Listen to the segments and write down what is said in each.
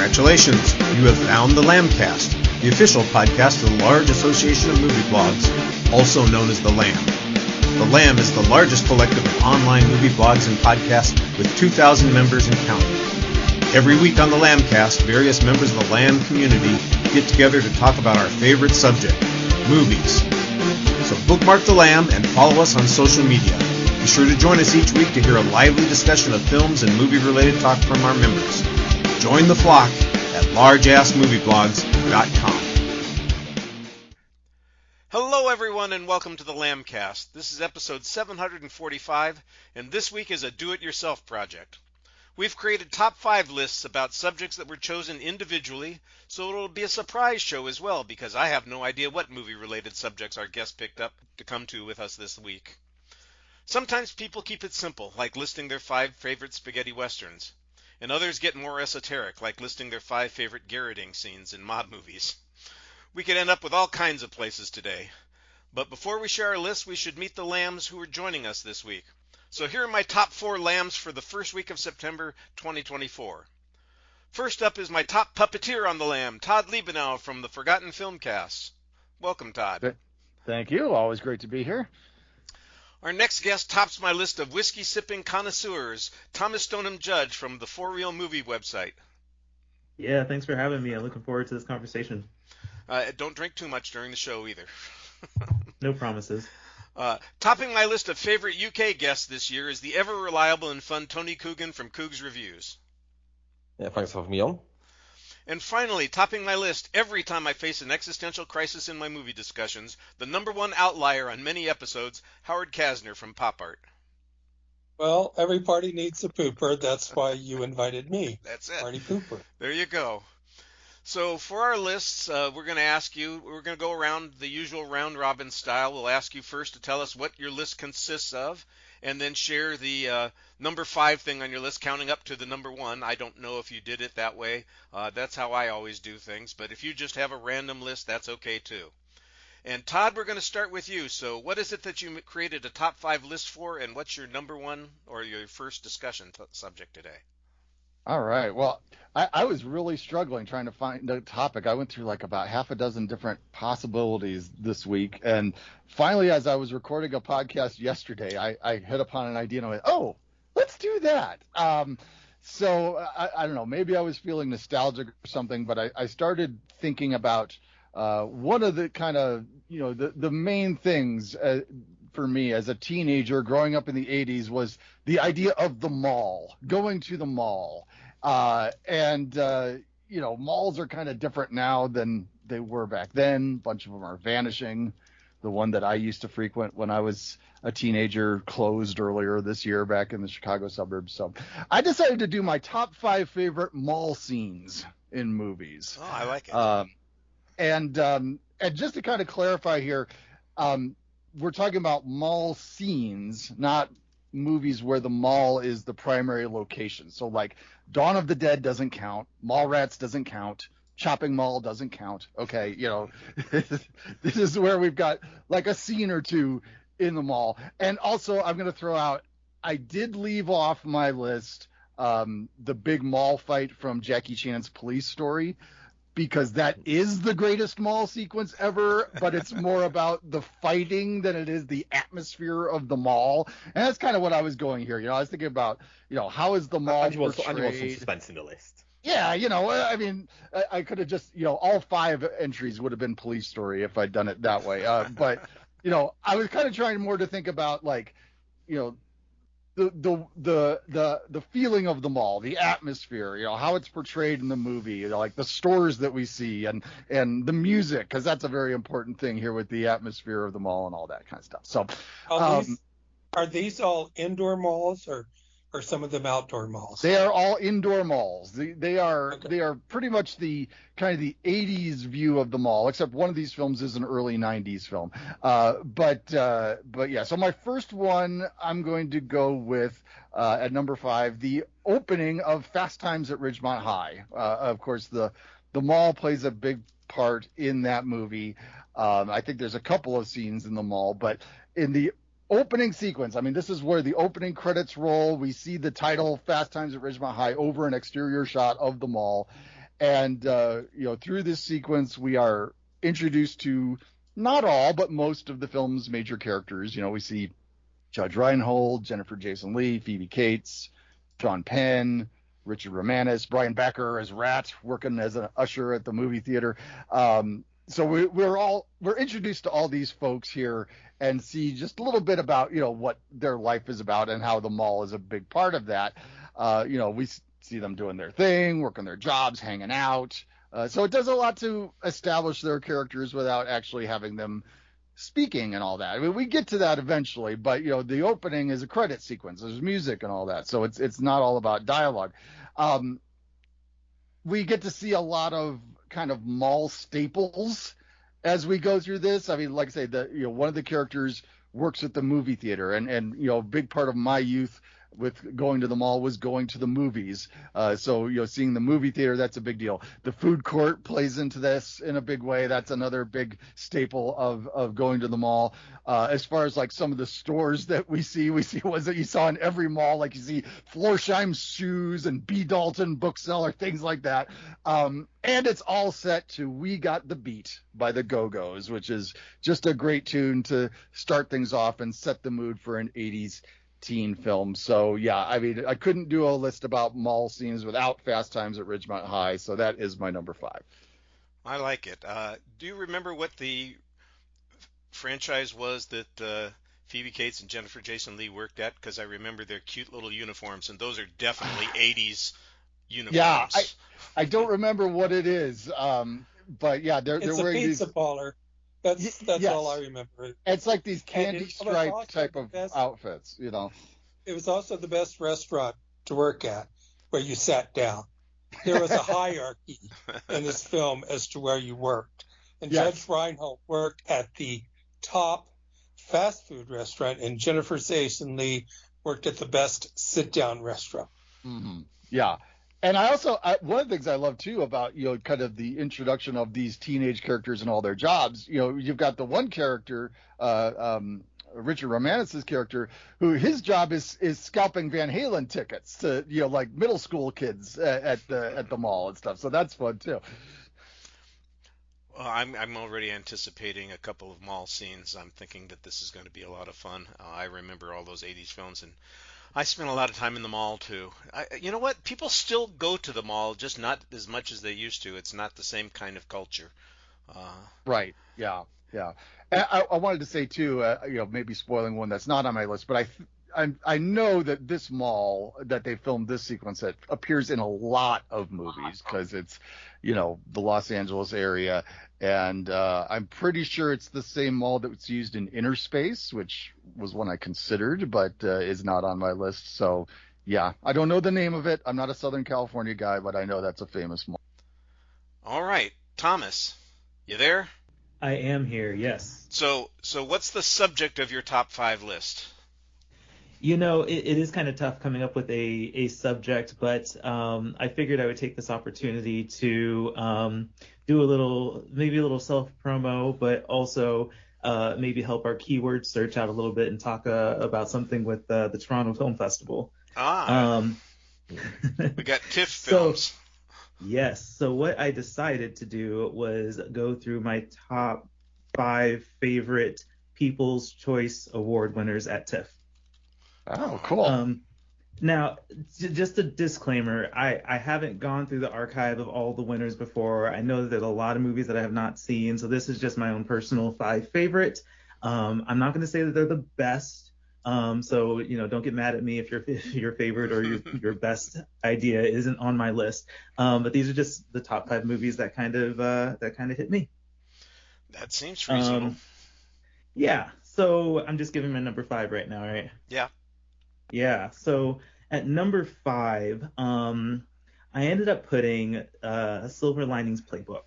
Congratulations, you have found the Lambcast, the official podcast of the large association of movie blogs, also known as the Lamb. The Lamb is the largest collective of online movie blogs and podcasts with 2,000 members and counting. Every week on the Lambcast, various members of the Lamb community get together to talk about our favorite subject, movies. So bookmark the Lamb and follow us on social media. Be sure to join us each week to hear a lively discussion of films and movie-related talk from our members. Join the flock at largeassmovieblogs.com. Hello, everyone, and welcome to the Lambcast. This is episode 745, and this week is a do-it-yourself project. We've created top 5 lists about subjects that were chosen individually, so it'll be a surprise show as well, because I have no idea what movie-related subjects our guest picked up to come to with us this week. Sometimes people keep it simple, like listing their 5 favorite spaghetti westerns, and others get more esoteric, like listing their 5 favorite garroting scenes in mob movies. We could end up with all kinds of places today. But before we share our list, we should meet the Lambs who are joining us this week. So here are my top 4 Lambs for the first week of September 2024. First up is my top puppeteer on the Lamb, Todd Liebenow from the Forgotten Filmcast. Welcome, Todd. Thank you. Always great to be here. Our next guest tops my list of whiskey-sipping connoisseurs, Thomas Stoneham Judge from the For Real Movie website. Yeah, thanks for having me. I'm looking forward to this conversation. Don't drink too much during the show either. No promises. Topping my list of favorite UK guests this year is the ever-reliable and fun Tony Coogan from Coog's Reviews. Yeah, thanks for having me on. And finally, topping my list every time I face an existential crisis in my movie discussions, the number one outlier on many episodes, Howard Casner from Pop Art. Well, every party needs a pooper. That's why you invited me. That's it. Party pooper. There you go. So for our lists, we're going to go around the usual round-robin style. We'll ask you first to tell us what your list consists of, and then share the number 5 thing on your list, counting up to the number 1. I don't know if you did it that way. That's how I always do things. But if you just have a random list, that's okay too. And Todd, we're going to start with you. So what is it that you created a top 5 list for, and what's your number 1 or your first discussion subject today? All right. Well, I was really struggling trying to find a topic. I went through like about half a dozen different possibilities this week. And finally, as I was recording a podcast yesterday, I hit upon an idea and I went, oh, let's do that. So I don't know, maybe I was feeling nostalgic or something, but I started thinking about one of the kind of, the main things for me as a teenager growing up in the 80s was the idea of the mall, going to the mall. Malls are kind of different now than they were back then. A bunch of them are vanishing. The one that I used to frequent when I was a teenager closed earlier this year back in the Chicago suburbs. So I decided to do my top 5 favorite mall scenes in movies. Oh, I like it. And just to kind of clarify here, we're talking about mall scenes, not movies where the mall is the primary location. So like Dawn of the Dead doesn't count, Mallrats doesn't count, Chopping Mall doesn't count. Okay, this is where we've got like a scene or two in the mall. And also I'm going to throw out, I did leave off my list the big mall fight from Jackie Chan's Police Story, because that is the greatest mall sequence ever, but it's more about the fighting than it is the atmosphere of the mall. And that's kind of what I was going here. I was thinking about, how is the mall portrayed? And you want some suspense in the list. Yeah, I could have just, all 5 entries would have been Police Story if I'd done it that way. But, I was kind of trying more to think about like, the feeling of the mall, the atmosphere, how it's portrayed in the movie, like the stores that we see and the music, because that's a very important thing here with the atmosphere of the mall and all that kind of stuff. So are these all indoor malls or some of them outdoor malls? They are all indoor malls. They are pretty much the kind of the 80s view of the mall, except one of these films is an early 90s film. But yeah, so my first one I'm going to go with at number 5, the opening of Fast Times at Ridgemont High. Of course, the mall plays a big part in that movie. I think there's a couple of scenes in the mall, but in the opening sequence, this is where the opening credits roll. We see the title Fast Times at Ridgemont High over an exterior shot of the mall. And through this sequence, we are introduced to not all, but most of the film's major characters. We see Judge Reinhold, Jennifer Jason Leigh, Phoebe Cates, Sean Penn, Richard Romanus, Brian Becker as Rat, working as an usher at the movie theater. So we're introduced to all these folks here and see just a little bit about what their life is about and how the mall is a big part of that. We see them doing their thing, working their jobs, hanging out. So it does a lot to establish their characters without actually having them speaking and all that. I mean, we get to that eventually, but the opening is a credit sequence. There's music and all that, so it's not all about dialogue. We get to see a lot of kind of mall staples as we go through this. I mean, like I say, one of the characters works at the movie theater, and a big part of my youth with going to the mall was going to the movies. So seeing the movie theater, that's a big deal. The food court plays into this in a big way. That's another big staple of going to the mall. As far as like some of the stores that we see ones that you saw in every mall, like you see Florsheim shoes and B. Dalton bookseller, things like that. And it's all set to "We Got the Beat" by the Go-Go's, which is just a great tune to start things off and set the mood for an 80s teen film. So yeah, I mean, I couldn't do a list about mall scenes without Fast Times at Ridgemont High, so that is my number 5. I like it. Do you remember what the franchise was that Phoebe Cates and Jennifer Jason Leigh worked at? Because I remember their cute little uniforms, and those are definitely 80s uniforms. Yeah, I don't remember what it is, but yeah, they're wearing these. It's a pizza parlor. That's yes. all I remember. It's like these candy stripe type of outfits, It was also the best restaurant to work at, where you sat down. There was a hierarchy in this film as to where you worked. And yes. Judge Reinhold worked at the top fast food restaurant, and Jennifer Jason Leigh worked at the best sit-down restaurant. Mm-hmm. Yeah. And I also, one of the things I love too about, kind of the introduction of these teenage characters and all their jobs, you've got the one character, Richard Romanus' character, who his job is scalping Van Halen tickets to, like middle school kids at the mall and stuff. So that's fun too. Well, I'm already anticipating a couple of mall scenes. I'm thinking that this is going to be a lot of fun. I remember all those 80s films, and I spent a lot of time in the mall too. You know what? People still go to the mall, just not as much as they used to. It's not the same kind of culture. Right. Yeah. Yeah. And I wanted to say too, maybe spoiling one that's not on my list, but I know that this mall that they filmed this sequence at appears in a lot of movies because it's, the Los Angeles area. And I'm pretty sure it's the same mall that was used in Inner Space, which was one I considered, but is not on my list. So, yeah, I don't know the name of it. I'm not a Southern California guy, but I know that's a famous mall. All right. Thomas, you there? I am here, yes. So what's the subject of your top 5 list? It is kind of tough coming up with a subject, but I figured I would take this opportunity to do a little self-promo, but also maybe help our keyword search out a little bit and talk about something with the Toronto Film Festival. We got TIFF films. Yes. So what I decided to do was go through my top 5 favorite People's Choice Award winners at TIFF. Oh, cool. Now, just a disclaimer, I haven't gone through the archive of all the winners before. I know that there's a lot of movies that I have not seen, so this is just my own personal 5 favorite. I'm not going to say that they're the best, so don't get mad at me if your favorite or your best idea isn't on my list. But these are just the top 5 movies that kind of hit me. That seems reasonable. Yeah. So I'm just giving my number 5 right now, right? Yeah. Yeah. So at number 5, I ended up putting Silver Linings Playbook.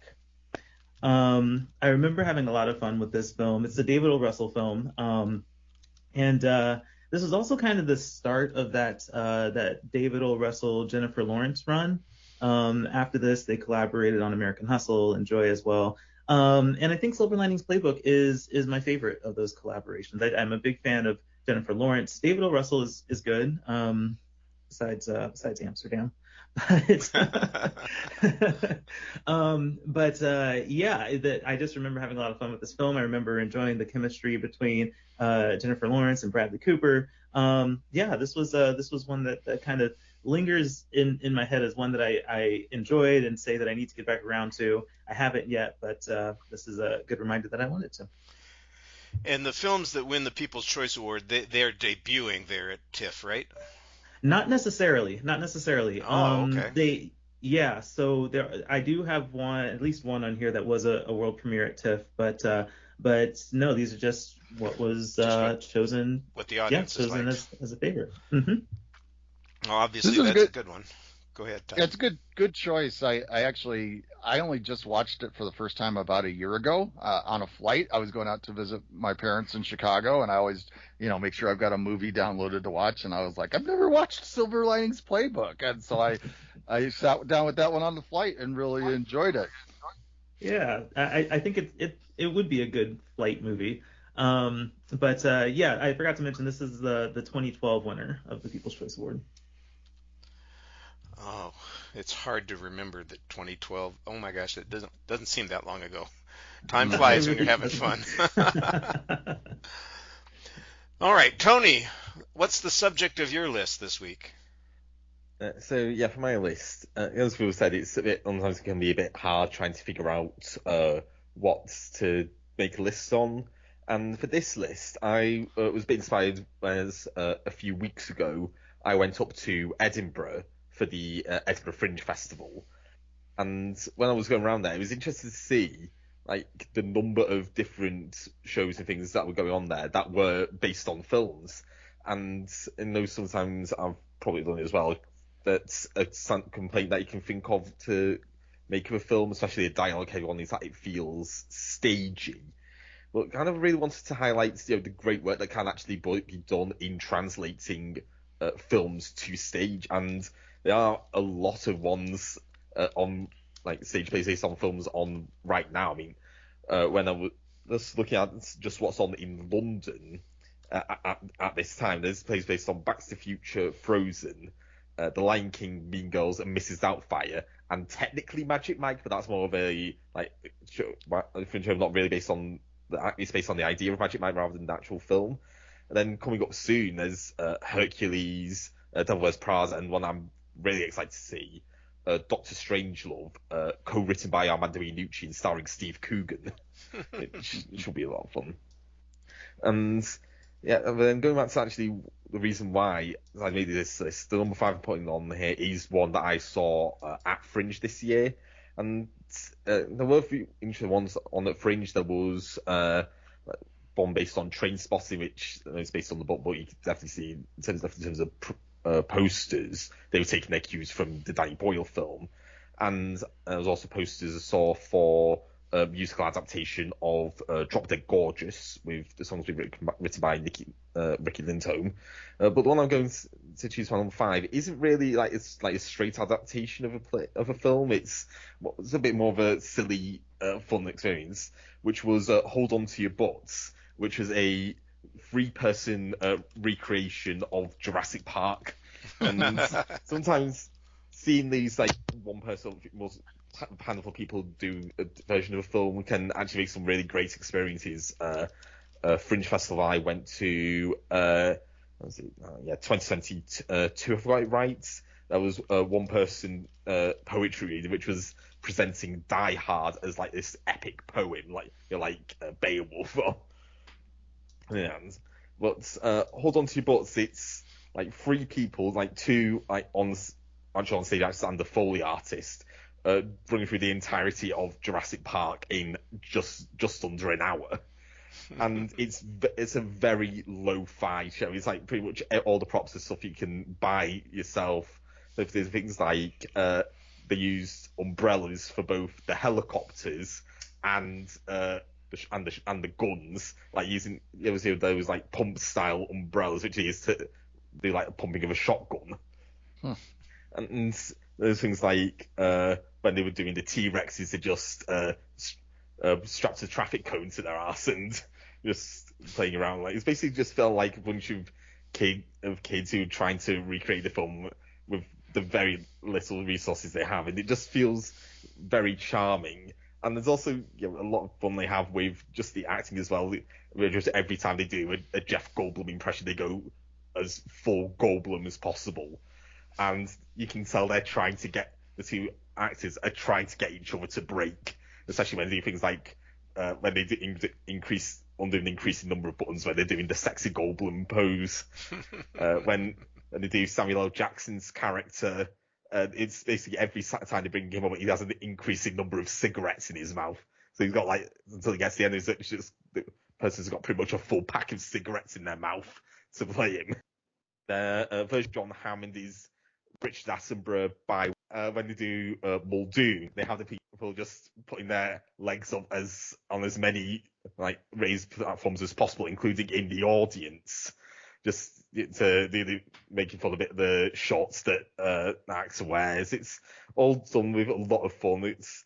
I remember having a lot of fun with this film. It's a David O. Russell film. And this was also kind of the start of that David O. Russell, Jennifer Lawrence run. After this, they collaborated on American Hustle and Joy as well. And I think Silver Linings Playbook is my favorite of those collaborations. I'm a big fan of Jennifer Lawrence. David O. Russell is good, besides Amsterdam. I just remember having a lot of fun with this film. I remember enjoying the chemistry between Jennifer Lawrence and Bradley Cooper. This was one that kind of lingers in my head as one that I enjoyed and say that I need to get back around to. I haven't yet, but this is a good reminder that I wanted to. And the films that win the People's Choice Award, they're debuting there at TIFF, right? Not necessarily. Oh, okay. So I do have at least one on here that was a world premiere at TIFF, but no, these are just what was chosen. What the audience is chosen like. as a favorite. Mm-hmm. Well, obviously that's a good one. Go ahead, Todd. Yeah, it's a good choice. I only just watched it for the first time about a year ago on a flight. I was going out to visit my parents in Chicago, and I always, make sure I've got a movie downloaded to watch. And I was like, I've never watched Silver Linings Playbook, and so I sat down with that one on the flight and really enjoyed it. Yeah, I think it would be a good flight movie. I forgot to mention this is the 2012 winner of the People's Choice Award. Oh, it's hard to remember that 2012. Oh my gosh, it doesn't seem that long ago. Time flies when you're having fun. All right, Tony, what's the subject of your list this week? For my list, as people said, sometimes it can be a bit hard trying to figure out what to make a list on. And for this list, I was a bit inspired as a few weeks ago I went up to Edinburgh for the Edinburgh Fringe Festival, and when I was going around there, it was interesting to see the number of different shows and things that were going on there that were based on films. And sometimes I've probably done it as well. That's a complaint that you can think of to make of a film, especially a dialogue-heavy one, is that it feels stagey. But kind of really wanted to highlight the great work that can actually be done in translating films to stage, and there are a lot of ones on stage plays based on films on right now. I mean, when I was just looking at just what's on in London at this time, there's plays based on Back to the Future, Frozen, The Lion King, Mean Girls, and Mrs. Doubtfire, and technically Magic Mike, but that's more of a show, not really based on it's based on the idea of Magic Mike rather than the actual film. And then coming up soon, there's Hercules, Devil Wears Prada, and one I'm really excited to see, Doctor Strangelove, co-written by Armando Iannucci and starring Steve Coogan. It should be a lot of fun. And then going back to actually the reason why I made this list, the number 5 I'm putting on here is one that I saw at Fringe this year. And there were a few interesting ones on at Fringe. There was one based on Trainspotting, which is based on the book, but you can definitely see in terms of posters, they were taking their cues from the Danny Boyle film. And there was also posters I saw for a musical adaptation of Drop Dead Gorgeous, with the songs being written by Ricky Lindholm. But the one I'm going to choose for number 5 isn't really it's a straight adaptation of a film. It's a bit more of a silly, fun experience, which was Hold On To Your Butts, which was a 3-person recreation of Jurassic Park. And sometimes seeing these one person, handful of people do a version of a film can actually make some really great experiences. Fringe Festival I went to 2022, if I got it right. There was one person poetry reading, which was presenting Die Hard as this epic poem, like Beowulf. But Hold On To Your Butts, it's 3 people, 2 on stage and the Foley artist, running through the entirety of Jurassic Park in just under an hour. And it's a very lo-fi show. It's pretty much all the props and stuff you can buy yourself. So there's things they used umbrellas for both the helicopters and the guns, using those pump style umbrellas, which is to do a pumping of a shotgun. And there's things when they were doing the T-Rexes, they just strapped a traffic cone to their arse and just playing around. It's basically just felt like a bunch of kids who were trying to recreate the film with the very little resources they have, and it just feels very charming. And there's also a lot of fun they have with just the acting as well. Just every time they do a Jeff Goldblum impression, they go as full Goldblum as possible, and you can tell the two actors are trying to get each other to break, especially when they do things like when they do increase under an increasing number of buttons, when they're doing the sexy Goldblum pose, when they do Samuel L. Jackson's character. It's basically every time they bring him up, he has an increasing number of cigarettes in his mouth. So he's got until he gets to the end, it's just the person's got pretty much a full pack of cigarettes in their mouth to play him. The version of John Hammond is Richard Attenborough by when they do Muldoon, they have the people just putting their legs up on as many raised platforms as possible, including in the audience, just to making fun of the shorts that the actor wears. It's all done with a lot of fun. It's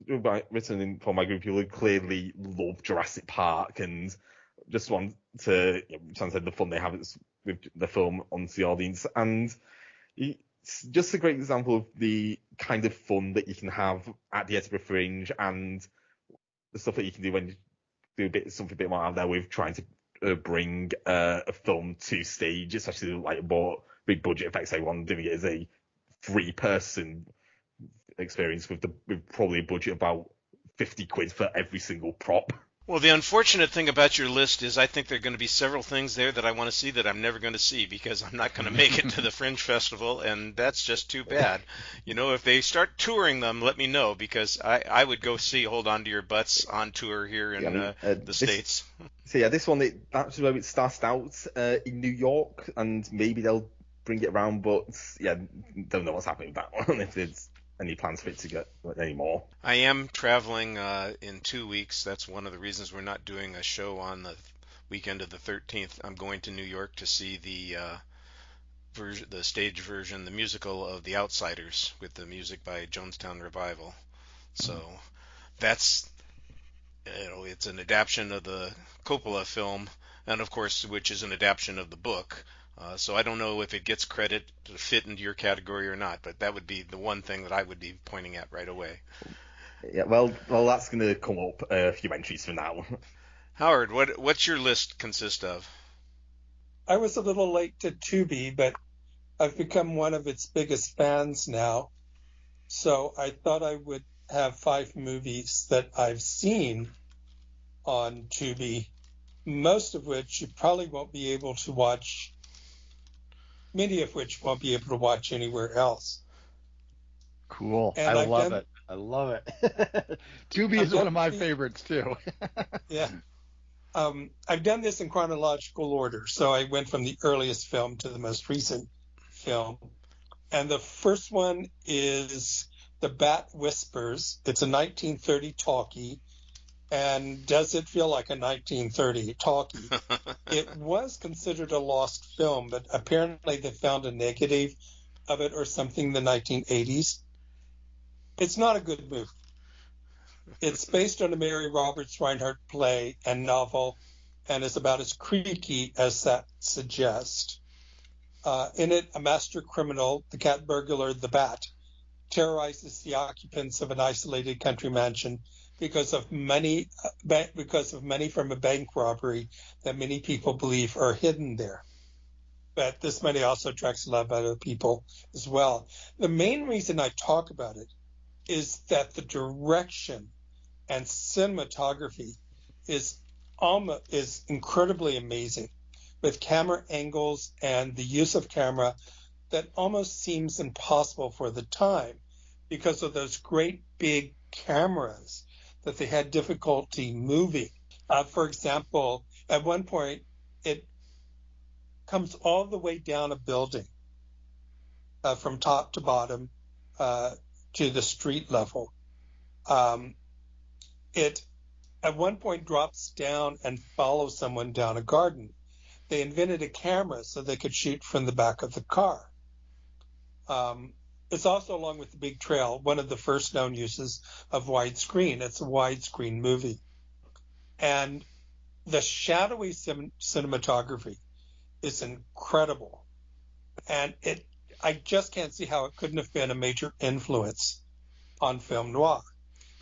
written for my group who clearly love Jurassic Park and just want to translate the fun they have with the film onto the audience. And it's just a great example of the kind of fun that you can have at the Edinburgh Fringe and the stuff that you can do when you do something a bit more out there with trying to bring a film to stage, especially more big budget effects. Everyone doing it as a 3-person experience with probably a budget about 50 quid for every single prop. Well, the unfortunate thing about your list is I think there are going to be several things there that I want to see that I'm never going to see because I'm not going to make it to the Fringe Festival, and that's just too bad. If they start touring them, let me know, because I would go see Hold On to Your Butts on tour here in the States. So yeah, this one, that's where it started out in New York, and maybe they'll bring it around, but yeah, don't know what's happening with that one, if there's any plans for it to get anymore. I am traveling in 2 weeks. That's one of the reasons we're not doing a show on the weekend of the 13th. I'm going to New York to see the stage version, the musical of The Outsiders, with the music by Jonestown Revival. So that's, it's an adaptation of the Coppola film, and of course, which is an adaptation of the book. So I don't know if it gets credit to fit into your category or not, but that would be the one thing that I would be pointing at right away. Yeah, well, that's going to come up a few entries from now. Howard, what's your list consist of? I was a little late to Tubi, but I've become one of its biggest fans now. So I thought I would have 5 movies that I've seen on Tubi, most of which you probably won't be able to watch. Many of which won't be able to watch anywhere else. Cool. And I love it. Tubi is one of my favorites, too. Yeah. I've done this in chronological order. So I went from the earliest film to the most recent film. And the first one is The Bat Whispers. It's a 1930 talkie. And does it feel like a 1930 talkie? It was considered a lost film, but apparently they found a negative of it or something in the 1980s. It's not a good movie. It's based on a Mary Roberts Reinhardt play and novel, and is about as creaky as that suggests. In it, a master criminal, the cat burglar, the Bat, terrorizes the occupants of an isolated country mansion because of money from a bank robbery that many people believe are hidden there. But this money also attracts a lot of other people as well. The main reason I talk about it is that the direction and cinematography is incredibly amazing, with camera angles and the use of camera that almost seems impossible for the time because of those great big cameras that they had difficulty moving. For example, at one point, it comes all the way down a building from top to bottom to the street level. It at one point drops down and follows someone down a garden. They invented a camera so they could shoot from the back of the car. It's also, along with the big trail, one of the first known uses of widescreen. It's a widescreen movie. And the shadowy cinematography is incredible. And I just can't see how it couldn't have been a major influence on film noir.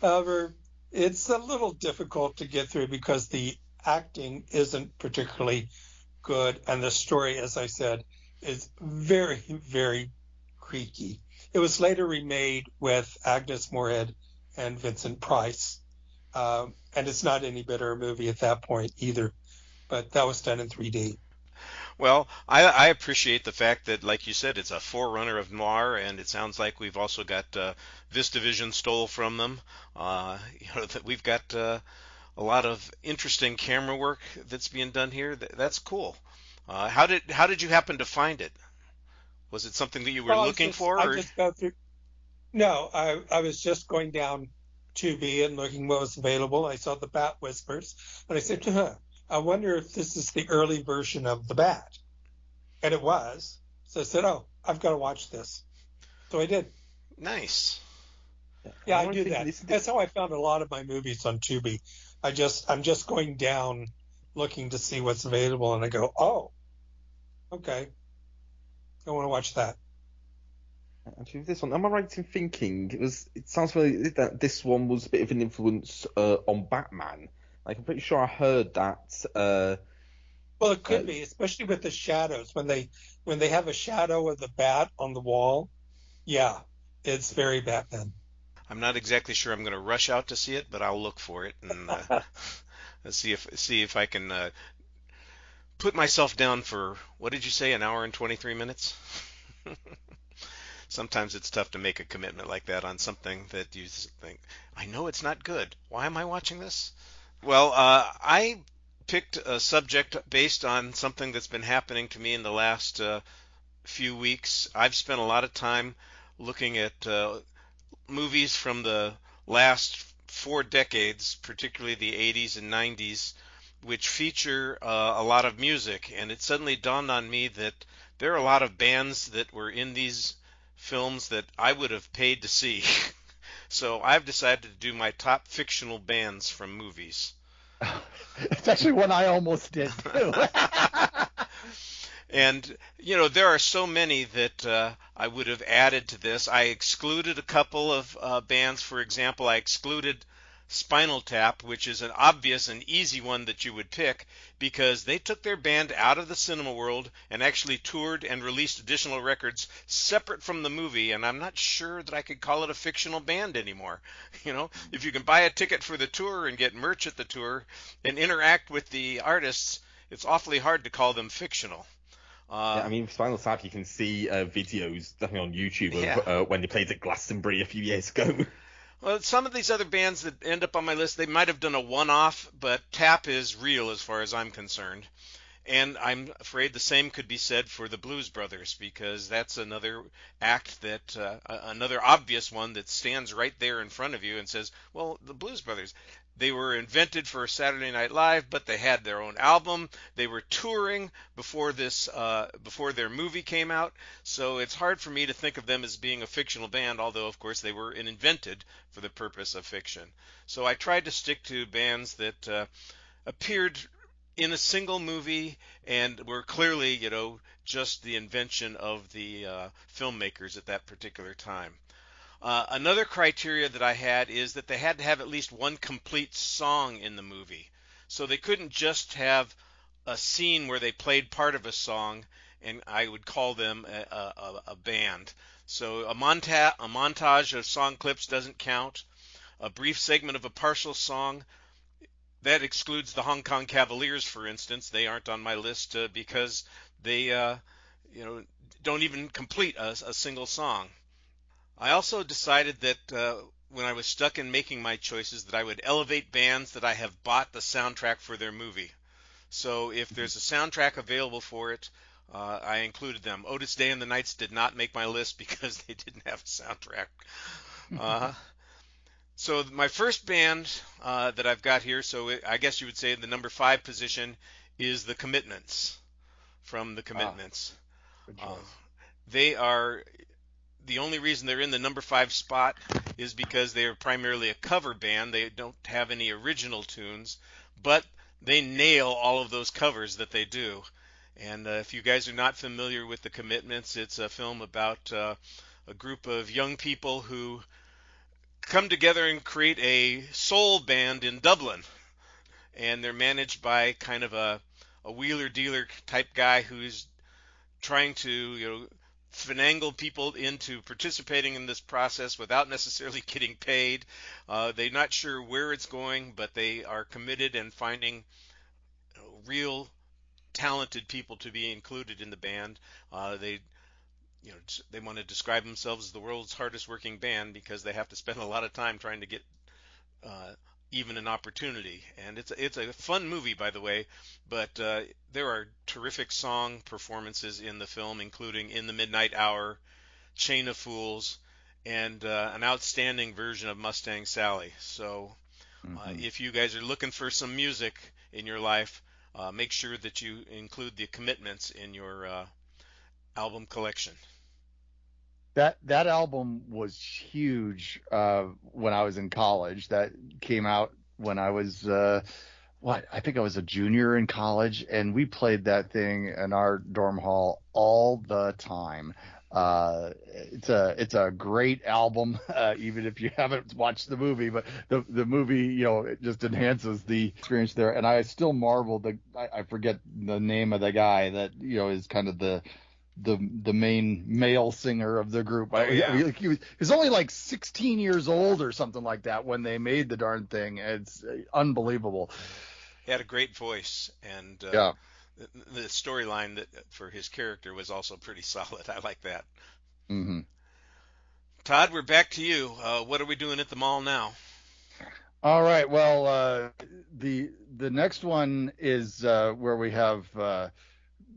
However, it's a little difficult to get through because the acting isn't particularly good, and the story, as I said, is very, very creaky. It was later remade with Agnes Moorehead and Vincent Price, and it's not any better a movie at that point either. But that was done in 3D. Well, I appreciate the fact that, like you said, it's a forerunner of noir, and it sounds like we've also got VistaVision stole from them. That we've got a lot of interesting camera work that's being done here. That's cool. How did you happen to find it? Was it something that you were looking for? I just go through. No, I was just going down Tubi and looking what was available. I saw the Bat Whispers, and I said, I wonder if this is the early version of the Bat. And it was. So I said, oh, I've got to watch this. So I did. Nice. Yeah, I do that. That's how I found a lot of my movies on Tubi. I'm just going down looking to see what's available, and I go, oh, okay, I want to watch that. Actually, this one, am I right in thinking it sounds familiar that this one was a bit of an influence on Batman? Like, I'm pretty sure I heard that. Well, it could be, especially with the shadows. When they have a shadow of the bat on the wall, yeah, it's very Batman. I'm not exactly sure I'm going to rush out to see it, but I'll look for it and see if I can put myself down for, what did you say, an hour and 23 minutes? Sometimes it's tough to make a commitment like that on something that you think, I know it's not good. Why am I watching this? Well, I picked a subject based on something that's been happening to me in the last few weeks. I've spent a lot of time looking at movies from the last 4 decades, particularly the 80s and 90s, which feature a lot of music. And it suddenly dawned on me that there are a lot of bands that were in these films that I would have paid to see. So I've decided to do my top fictional bands from movies. It's actually one I almost did too. And, there are so many that I would have added to this. I excluded a couple of bands. For example, I excluded Spinal Tap, which is an obvious and easy one that you would pick because they took their band out of the cinema world and actually toured and released additional records separate from the movie, and I'm not sure that I could call it a fictional band anymore. If you can buy a ticket for the tour and get merch at the tour and interact with the artists, it's awfully hard to call them fictional. Yeah, I mean, Spinal Tap, you can see videos definitely on YouTube of when they played at Glastonbury a few years ago. Well, some of these other bands that end up on my list, they might have done a one-off, but Tap is real as far as I'm concerned. And I'm afraid the same could be said for the Blues Brothers, because that's another act that, another obvious one that stands right there in front of you and says, well, the Blues Brothers, they were invented for Saturday Night Live, but they had their own album. They were touring before before their movie came out. So it's hard for me to think of them as being a fictional band, although of course they were invented for the purpose of fiction. So I tried to stick to bands that appeared in a single movie and were clearly, just the invention of the filmmakers at that particular time. Another criteria that I had is that they had to have at least one complete song in the movie. So they couldn't just have a scene where they played part of a song and I would call them a band. So a montage of song clips doesn't count. A brief segment of a partial song, that excludes the Hong Kong Cavaliers, for instance. They aren't on my list because they don't even complete a single song. I also decided that when I was stuck in making my choices that I would elevate bands that I have bought the soundtrack for their movie. So if there's a soundtrack available for it, I included them. Otis Day and the Knights did not make my list because they didn't have a soundtrack. So my first band that I've got here, so I guess you would say the number 5 position is the Commitments, from the Commitments. They are, the only reason they're in the number 5 spot is because they are primarily a cover band. They don't have any original tunes, but they nail all of those covers that they do. And if you guys are not familiar with The Commitments, it's a film about a group of young people who come together and create a soul band in Dublin. And they're managed by kind of a wheeler dealer type guy who's trying to, finagle people into participating in this process without necessarily getting paid. They're not sure where it's going, but they are committed and finding real talented people to be included in the band. They want to describe themselves as the world's hardest working band because they have to spend a lot of time trying to get uh, even an opportunity. And it's a fun movie, by the way, but there are terrific song performances in the film, including In the Midnight Hour, Chain of Fools, and an outstanding version of Mustang Sally. So if you guys are looking for some music in your life, make sure that you include The Commitments in your album collection. That album was huge when I was in college. That came out when I was I think I was a junior in college, and we played that thing in our dorm hall all the time. It's a great album, even if you haven't watched the movie. But the movie, it just enhances the experience there. And I still marvel I forget the name of the guy that is kind of the main male singer of the group. Oh, yeah. He was only like 16 years old or something like that when they made the darn thing. It's unbelievable. He had a great voice, and Yeah. the storyline that for his character was also pretty solid. I like that. Mm-hmm. Todd, we're back to you. What are we doing at the mall now? All right. Well, the next one is where we have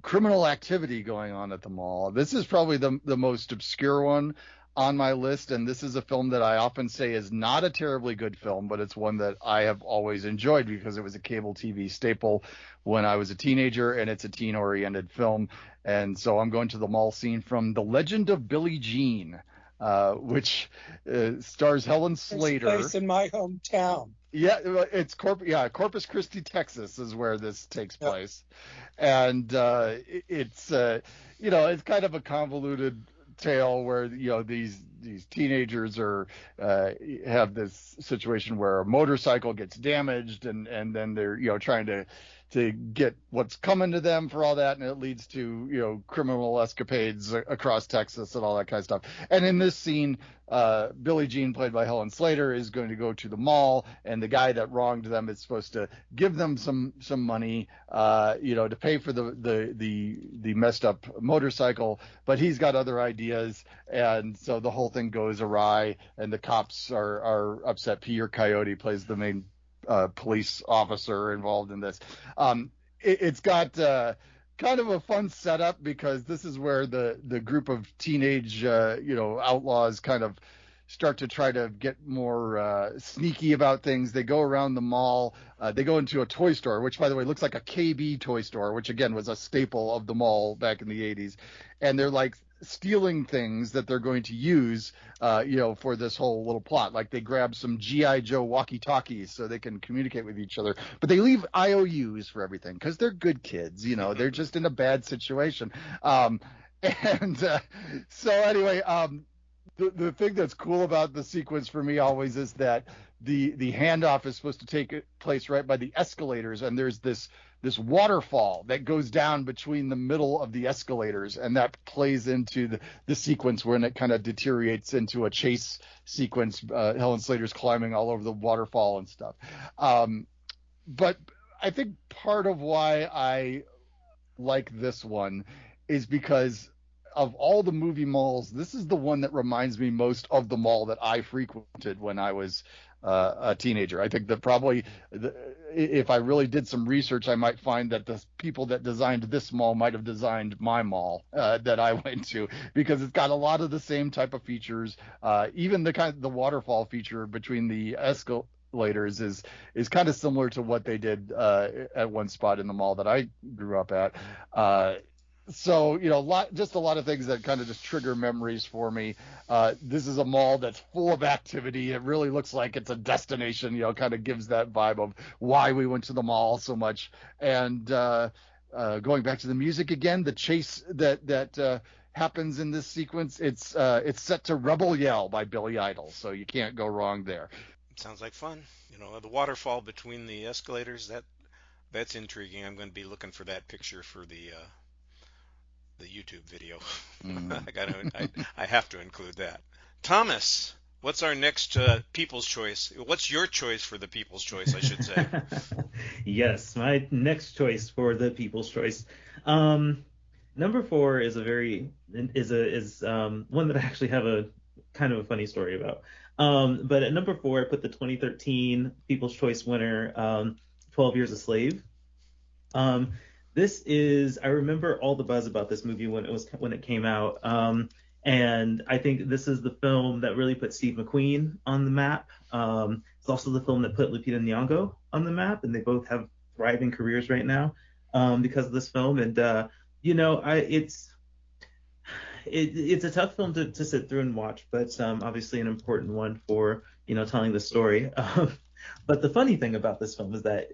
criminal activity going on at the mall. This is probably the most obscure one on my list, and this is a film that I often say is not a terribly good film, but it's one that I have always enjoyed because it was a cable TV staple when I was a teenager, and it's a teen-oriented film. And so I'm going to the mall scene from The Legend of Billie Jean, which stars Helen Slater. It's a place in my hometown. Yeah, it's Corpus Christi, Texas is where this takes place. And it's it's kind of a convoluted tale where these teenagers have this situation where a motorcycle gets damaged and then they're trying to get what's coming to them for all that, and it leads to criminal escapades across Texas and all that kind of stuff. And in this scene, Billie Jean, played by Helen Slater, is going to go to the mall, and the guy that wronged them is supposed to give them some money, to pay for the messed up motorcycle, but he's got other ideas, and so the whole thing goes awry, and the cops are upset. Peter Coyote plays the main police officer involved in this. It's got kind of a fun setup because this is where the group of teenage outlaws kind of start to try to get more sneaky about things. They go around the mall. They go into a toy store, which, by the way, looks like a KB toy store, which again was a staple of the mall back in the 80s. And they're like stealing things that they're going to use, for this whole little plot. Like they grab some G.I. Joe walkie-talkies so they can communicate with each other, but they leave IOUs for everything because they're good kids. They're just in a bad situation. So anyway, the thing that's cool about the sequence for me always is that the handoff is supposed to take place right by the escalators, and there's this waterfall that goes down between the middle of the escalators, and that plays into the sequence when it kind of deteriorates into a chase sequence. Helen Slater's climbing all over the waterfall and stuff. But I think part of why I like this one is because of all the movie malls, this is the one that reminds me most of the mall that I frequented when I was a teenager. I think that probably if I really did some research, I might find that the people that designed this mall might have designed my mall that I went to, because it's got a lot of the same type of features. Even the waterfall feature between the escalators is kind of similar to what they did at one spot in the mall that I grew up at. So, a lot of things that kind of just trigger memories for me. This is a mall that's full of activity. It really looks like it's a destination, kind of gives that vibe of why we went to the mall so much. And going back to the music again, the chase that happens in this sequence, it's set to Rebel Yell by Billy Idol, so you can't go wrong there. Sounds like fun. The waterfall between the escalators, that's intriguing. I'm going to be looking for that picture for the YouTube video. I have to include that. Thomas, what's our next People's Choice? What's your choice for the People's Choice, I should say? Yes, my next choice for the People's Choice. Number 4 is one that I actually have a kind of a funny story about. But at number 4, I put the 2013 People's Choice winner, 12 Years a Slave. I remember all the buzz about this movie when it came out. And I think this is the film that really put Steve McQueen on the map. It's also the film that put Lupita Nyong'o on the map, and they both have thriving careers right now because of this film. And it's a tough film to sit through and watch, but obviously an important one for telling the story. But the funny thing about this film is that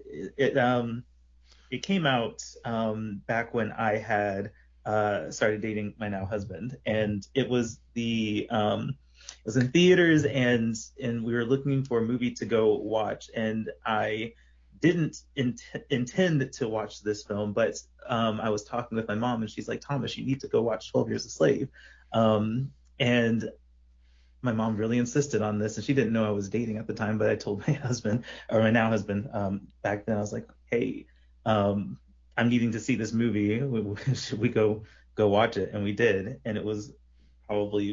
it came out back when I had started dating my now husband, and it was it was in theaters, and we were looking for a movie to go watch, and I didn't intend to watch this film, but I was talking with my mom, and she's like, Thomas, you need to go watch 12 Years a Slave. And my mom really insisted on this, and she didn't know I was dating at the time, but I told my husband, or my now husband, back then, I was like, hey, I'm needing to see this movie. Should we go watch it? And we did, and it was probably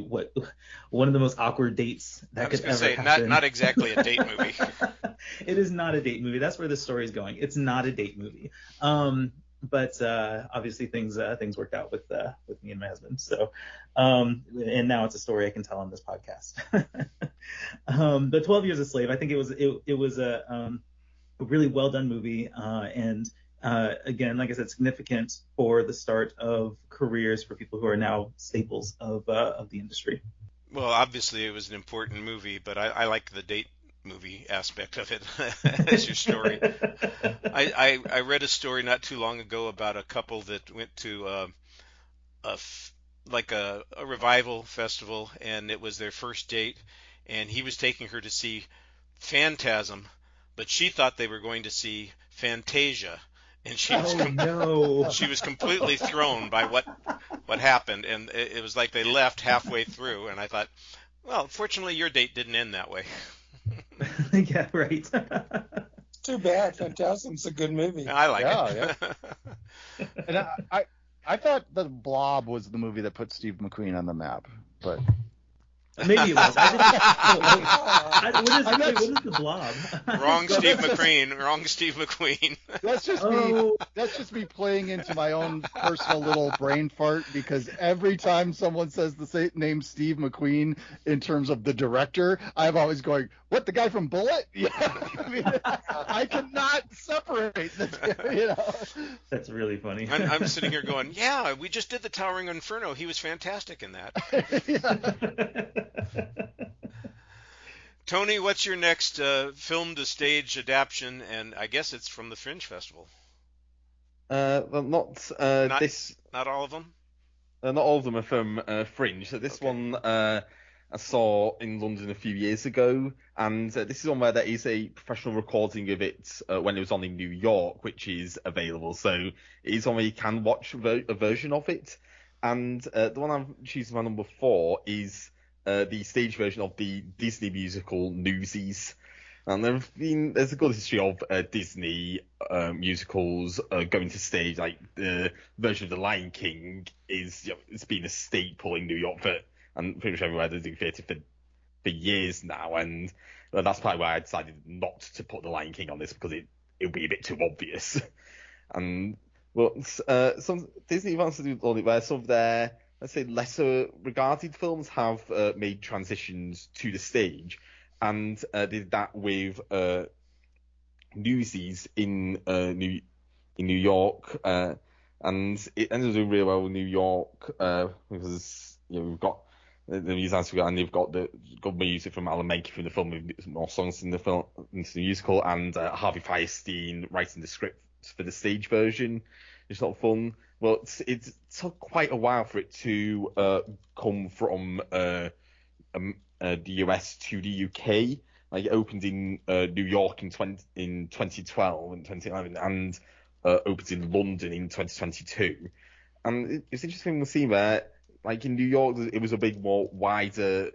one of the most awkward dates that could ever happen. Not exactly a date movie. It is not a date movie. That's where the story is going. It's not a date movie. But obviously things worked out with me and my husband. So and now it's a story I can tell on this podcast. But 12 Years a Slave, I think it was a really well done movie, and again, like I said, significant for the start of careers for people who are now staples of the industry. Well, obviously it was an important movie, but I like the date movie aspect of it as your story. I read a story not too long ago about a couple that went to a revival festival, and it was their first date, and he was taking her to see Phantasm, but she thought they were going to see Fantasia. And she was completely thrown by what happened, and it was like they left halfway through. And I thought, well, fortunately, your date didn't end that way. Yeah, right. Too bad. Phantasm's a good movie. I like it. Yeah. And I thought The Blob was the movie that put Steve McQueen on the map, but. Maybe it was. What is The Blob? Wrong Steve McQueen. That's just me playing into my own personal little brain fart, because every time someone says the name Steve McQueen in terms of the director, I'm always going, what, the guy from Bullet? Yeah. I mean, I cannot separate the That's really funny. I'm sitting here going, yeah, we just did the Towering Inferno. He was fantastic in that. Tony, what's your next film to stage adaptation? And I guess it's from the Fringe Festival. Well, not all of them. Not all of them are from Fringe. So this one I saw in London a few years ago, and this is one where there is a professional recording of it when it was on in New York, which is available. So it is one where you can watch a version of it. And the one I'm choosing my number 4 is the stage version of the Disney musical Newsies. And there's a good history of Disney musicals going to stage. Like the version of The Lion King it's been a staple in New York and pretty much everywhere they do theatre for years now. And that's probably why I decided not to put The Lion King on this, because it would be a bit too obvious. And some Disney wants to do where some of their, let's say, lesser regarded films have made transitions to the stage, and did that with Newsies in New York, and it ended up doing really well in New York because we've got the music, and they've got the good music from Alan Menken from the film, with more songs in the film, into the musical, and Harvey Fierstein writing the script for the stage version. It's not fun. Well, it took quite a while for it to come from the US to the UK. Like, it opened in New York in 2012 and 2011, and opens in London in 2022. And it's interesting to see where, like, in New York, it was a big, more wider,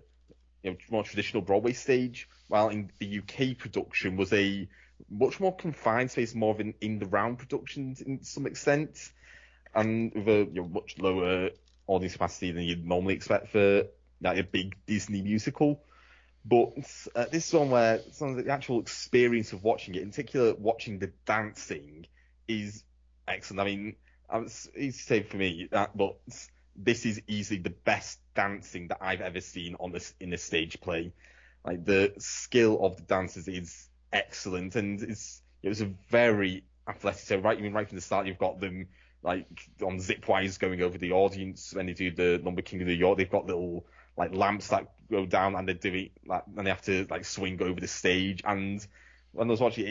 more traditional Broadway stage, while in the UK production was a much more confined space, more of an in-the-round production in some extent, and with a much lower audience capacity than you'd normally expect for like a big Disney musical. But this is one where the actual experience of watching it, in particular watching the dancing, is excellent. I mean, it's easy to say for me that, but this is easily the best dancing that I've ever seen in a stage play. Like, the skill of the dancers is excellent, and it was a very athletic. So right from the start, you've got them like on zip wires going over the audience when they do the number King of New York. They've got little like lamps that go down, and they're doing like, and they have to like swing over the stage. And when I was watching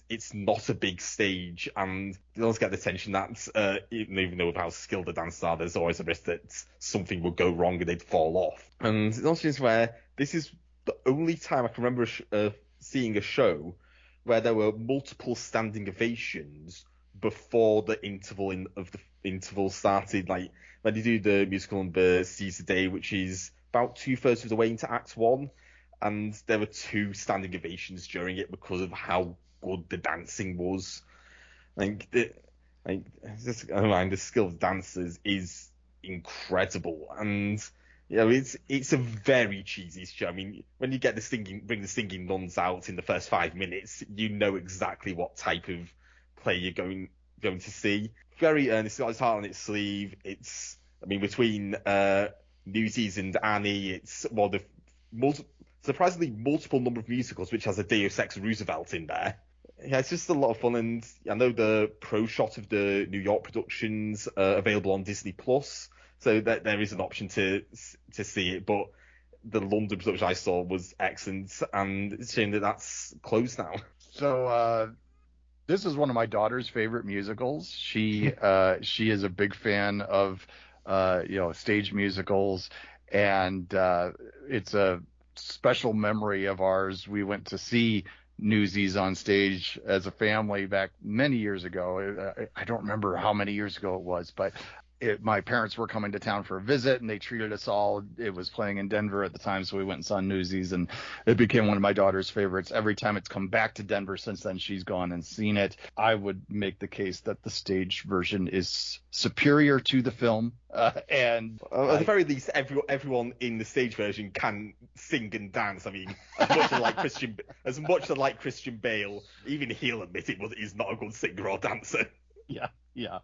it's not a big stage, and you don't get the tension that even though with how skilled the dancers are, there's always a risk that something would go wrong and they'd fall off. And it's also just where this is the only time I can remember seeing a show where there were multiple standing ovations before the interval started. Like, when they do the musical number Caesar Day, which is about 2/3 of the way into Act 1, and there were 2 standing ovations during it because of how good the dancing was. The skill of dancers is incredible, and it's a very cheesy show. I mean, when you get bring the singing nuns out in the first 5 minutes, you know exactly what type of play you're going to see. Very earnest, it's got its heart on its sleeve. Between Newsies and Annie, it's one of the surprisingly multiple number of musicals, which has a Deus Ex Roosevelt in there. Yeah, it's just a lot of fun, and I know the pro shot of the New York productions available on Disney Plus, so that there is an option to see it. But the London production I saw was excellent, and it's a shame that that's closed now. So this is one of my daughter's favorite musicals. She is a big fan of stage musicals, and it's a special memory of ours. We went to see Newsies on stage as a family back many years ago. I don't remember how many years ago it was, but my parents were coming to town for a visit, and they treated us all. It was playing in Denver at the time, so we went and saw Newsies, and it became one of my daughter's favorites. Every time it's come back to Denver since then, she's gone and seen it. I would make the case that the stage version is superior to the film, and at the very least, everyone in the stage version can sing and dance. I mean, as much as like Christian Bale, even he'll admit he's not a good singer or dancer. Yeah.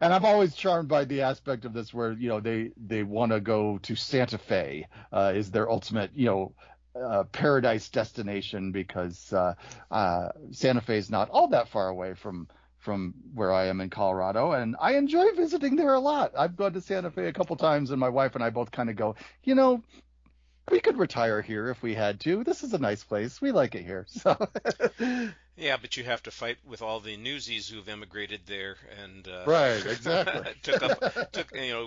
And I'm always charmed by the aspect of this where, they want to go to Santa Fe, is their ultimate, paradise destination, because Santa Fe is not all that far away from where I am in Colorado, and I enjoy visiting there a lot. I've gone to Santa Fe a couple times, and my wife and I both kind of go, we could retire here if we had to. This is a nice place. We like it here. So yeah, but you have to fight with all the Newsies who've emigrated there, and right, exactly.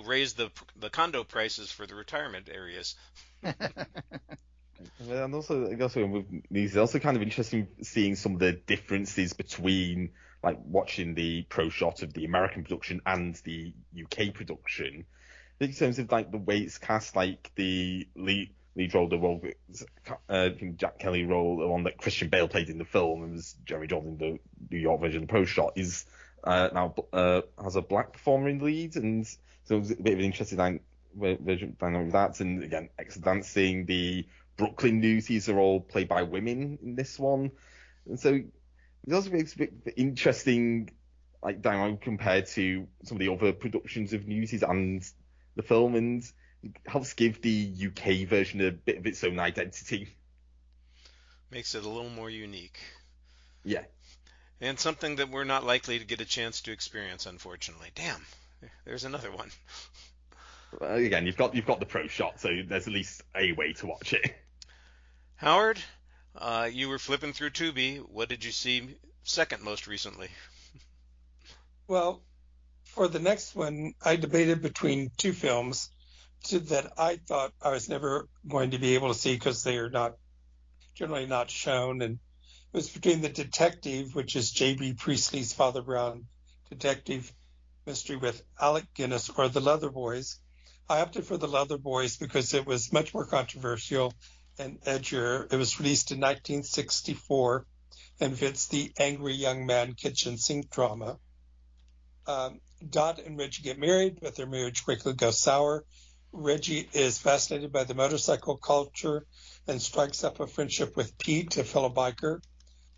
raised the condo prices for the retirement areas. And also with these, it's also kind of interesting seeing some of the differences between like watching the pro shot of the American production and the UK production, in terms of like the way it's cast. Like the lead role, I think Jack Kelly role, the one that Christian Bale played in the film, and was Jeremy Jordan in the New York version of the pro shot, is now has a black performer in the lead, and so it was a bit of an interesting version dynamic with that. And again, excellent dancing. The Brooklyn Newsies are all played by women in this one, and so it also makes a bit interesting, like, dynamic compared to some of the other productions of Newsies and the film, and it helps give the UK version a bit of its own identity. Makes it a little more unique. Yeah. And something that we're not likely to get a chance to experience, unfortunately. Damn, there's another one. Again, you've got the pro shot, so there's at least a way to watch it. Howard, you were flipping through Tubi. What did you see second most recently? Well, for the next one, I debated between two films that I thought I was never going to be able to see because they are not generally not shown. And it was between The Detective, which is J.B. Priestley's Father Brown detective mystery with Alec Guinness, or The Leather Boys. I opted for The Leather Boys because it was much more controversial and edgier. It was released in 1964 and fits the angry young man kitchen sink drama. Dot and Reggie get married, but their marriage quickly goes sour. Reggie is fascinated by the motorcycle culture and strikes up a friendship with Pete, a fellow biker.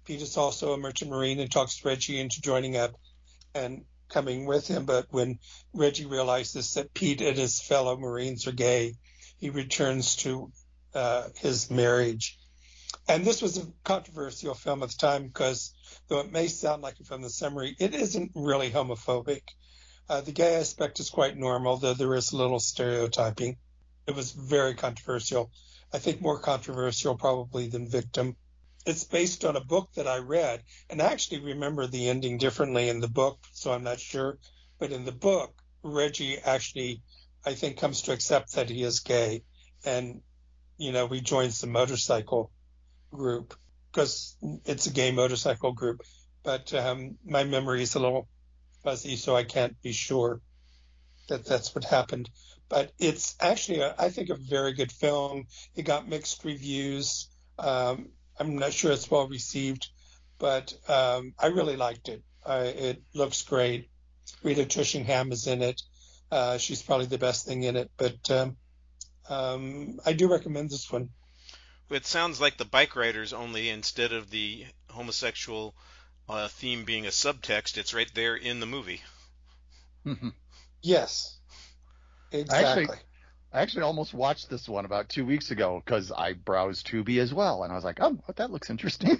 Pete is also a merchant marine and talks Reggie into joining up and coming with him. But when Reggie realizes that Pete and his fellow Marines are gay, he returns to his marriage. And this was a controversial film at the time because, though it may sound like it from the summary, it isn't really homophobic. The gay aspect is quite normal, though there is a little stereotyping. It was very controversial. I think more controversial probably than Victim. It's based on a book that I read, and I actually remember the ending differently in the book, so I'm not sure. But in the book, Reggie actually, I think, comes to accept that he is gay and, rejoins the motorcycle group because it's a gay motorcycle group. But my memory is a little fuzzy, so I can't be sure that that's what happened. But it's actually, I think, a very good film. It got mixed reviews. I'm not sure it's well received, but I really liked it. It looks great. Rita Tushingham is in it. She's probably the best thing in it, but I do recommend this one. It sounds like the bike riders only, instead of the homosexual theme being a subtext, it's right there in the movie. Yes, exactly. I actually almost watched this one about 2 weeks ago because I browsed Tubi as well, and I was like, oh, that looks interesting.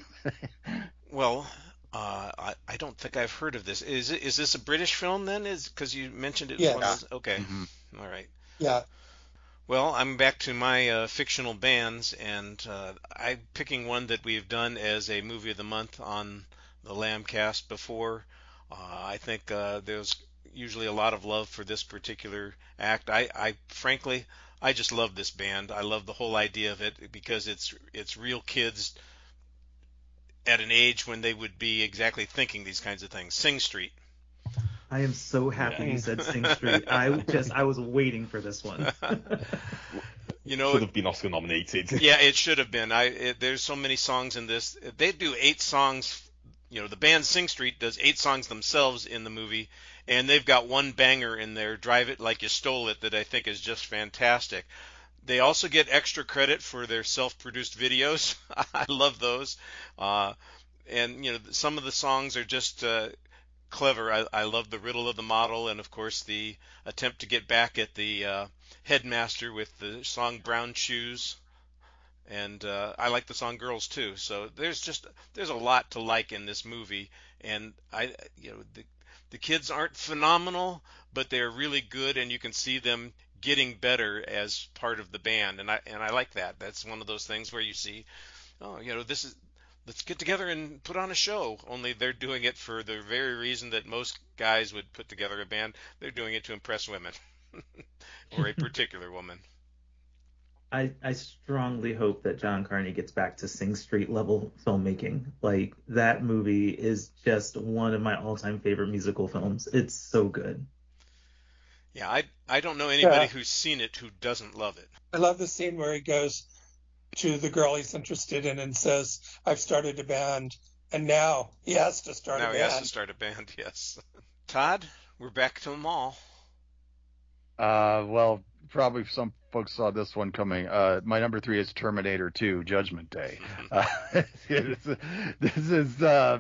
Well, I don't think I've heard of this. Is this a British film then? Because you mentioned it. Yes. Okay. Mm-hmm. All right. Yeah. Well, I'm back to my fictional bands, and I'm picking one that we've done as a movie of the month on the Lambcast before. I think there's usually a lot of love for this particular act. I frankly, I just love this band. I love the whole idea of it because it's real kids at an age when they would be exactly thinking these kinds of things. Sing Street. I am so happy you said Sing Street. I was waiting for this one. Should have been Oscar nominated. Yeah, it should have been. There's so many songs in this. They do 8 songs. The band Sing Street does 8 songs themselves in the movie, and they've got one banger in there, Drive It Like You Stole It, that I think is just fantastic. They also get extra credit for their self-produced videos. I love those. And some of the songs are just clever. I love the riddle of the model, and of course the attempt to get back at the headmaster with the song Brown Shoes. And I like the song Girls too. So there's a lot to like in this movie, and the kids aren't phenomenal, but they're really good, and you can see them getting better as part of the band, and I like that. That's one of those things where you see, let's get together and put on a show. Only they're doing it for the very reason that most guys would put together a band. They're doing it to impress women, or a particular woman. I strongly hope that John Carney gets back to Sing Street level filmmaking. Like, that movie is just one of my all-time favorite musical films. It's so good. Yeah, I don't know anybody who's seen it who doesn't love it. I love the scene where he goes to the girl he's interested in and says, I've started a band, and now he has to start a band. Now he has to start a band, yes. Todd, we're back to the mall. Well, probably some folks saw this one coming. My number 3 is Terminator 2, Judgment Day. This is a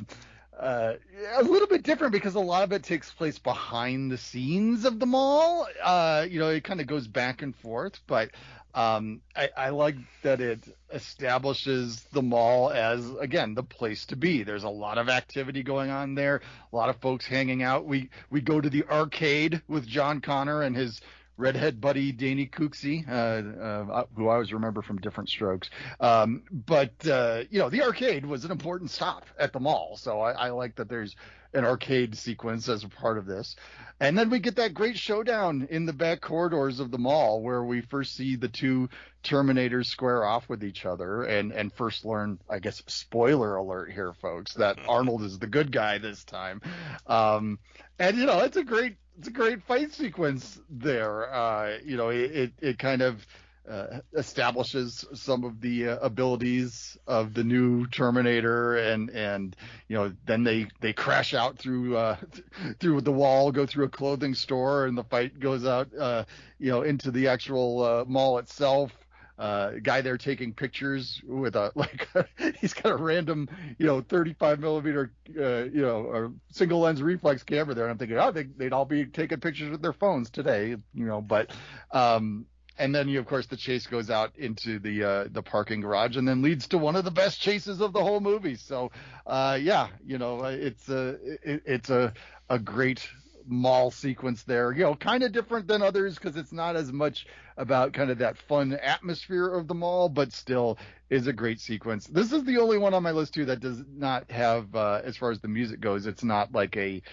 little bit different because a lot of it takes place behind the scenes of the mall. It kind of goes back and forth, but I like that it establishes the mall as, again, the place to be. There's a lot of activity going on there, a lot of folks hanging out. We go to the arcade with John Connor and his redhead buddy Danny Cooksey, who I always remember from Different Strokes. But the arcade was an important stop at the mall, so I like that there's an arcade sequence as a part of this. And then we get that great showdown in the back corridors of the mall where we first see the two Terminators square off with each other and first learn, I guess, spoiler alert here, folks, that Arnold is the good guy this time. And, it's a great fight sequence there. It kind of establishes some of the abilities of the new Terminator, and then they crash out through the wall, go through a clothing store, and the fight goes out into the actual mall itself. Guy there taking pictures with he's got a random 35 millimeter or single lens reflex camera there, and I'm thinking, they'd all be taking pictures with their phones today, but and then, of course, the chase goes out into the parking garage, and then leads to one of the best chases of the whole movie. So, it's a great mall sequence there. Kind of different than others because it's not as much about kind of that fun atmosphere of the mall, but still is a great sequence. This is the only one on my list too that does not have, as far as the music goes, it's not like a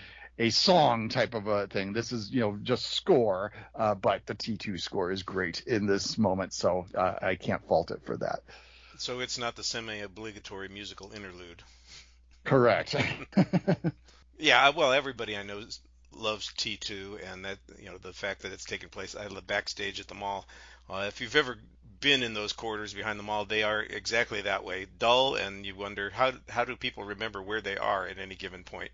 song type of a thing. This is, just score, but the T2 score is great in this moment, so I can't fault it for that. So it's not the semi-obligatory musical interlude. Correct. Yeah, well, everybody I know loves T2, and that, the fact that it's taking place backstage at the mall. If you've ever been in those corridors behind the mall, they are exactly that way, dull, and you wonder how do people remember where they are at any given point.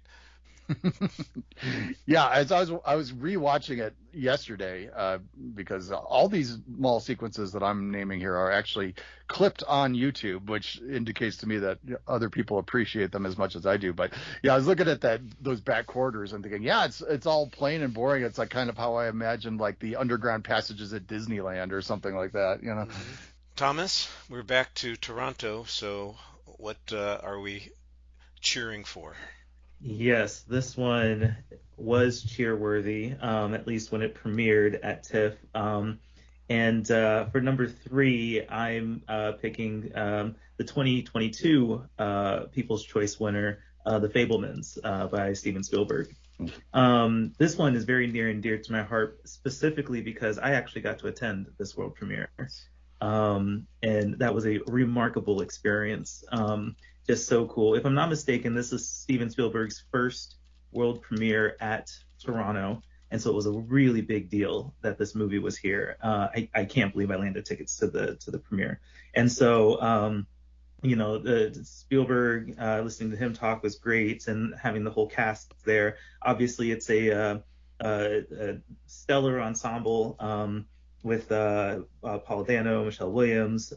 Yeah, as I was rewatching it yesterday, because all these mall sequences that I'm naming here are actually clipped on YouTube, which indicates to me that other people appreciate them as much as I do. But yeah, I was looking at those back corridors and thinking, yeah, it's all plain and boring. It's like kind of how I imagined like the underground passages at Disneyland or something like that, Mm-hmm. Thomas, we're back to Toronto, so what are we cheering for? Yes, this one was cheerworthy, at least when it premiered at TIFF. And for number 3, I'm picking the 2022 People's Choice winner, The Fabelmans by Steven Spielberg. This one is very near and dear to my heart, specifically because I actually got to attend this world premiere. And that was a remarkable experience. Just so cool. If I'm not mistaken, this is Steven Spielberg's first world premiere at Toronto, and so it was a really big deal that this movie was here. I can't believe I landed tickets to the premiere, and so the Spielberg, listening to him talk was great, and having the whole cast there. Obviously, it's a stellar ensemble with Paul Dano, Michelle Williams.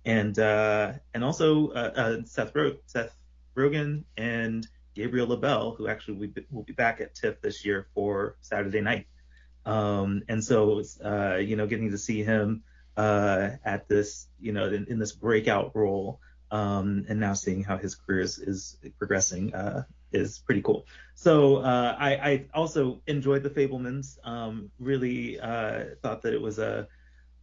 And also Seth Rogen and Gabriel LaBelle, who actually will be back at TIFF this year for Saturday night. And so it's getting to see him at this, in this breakout role, and now seeing how his career is progressing is pretty cool. So I also enjoyed The Fabelmans. Really thought that it was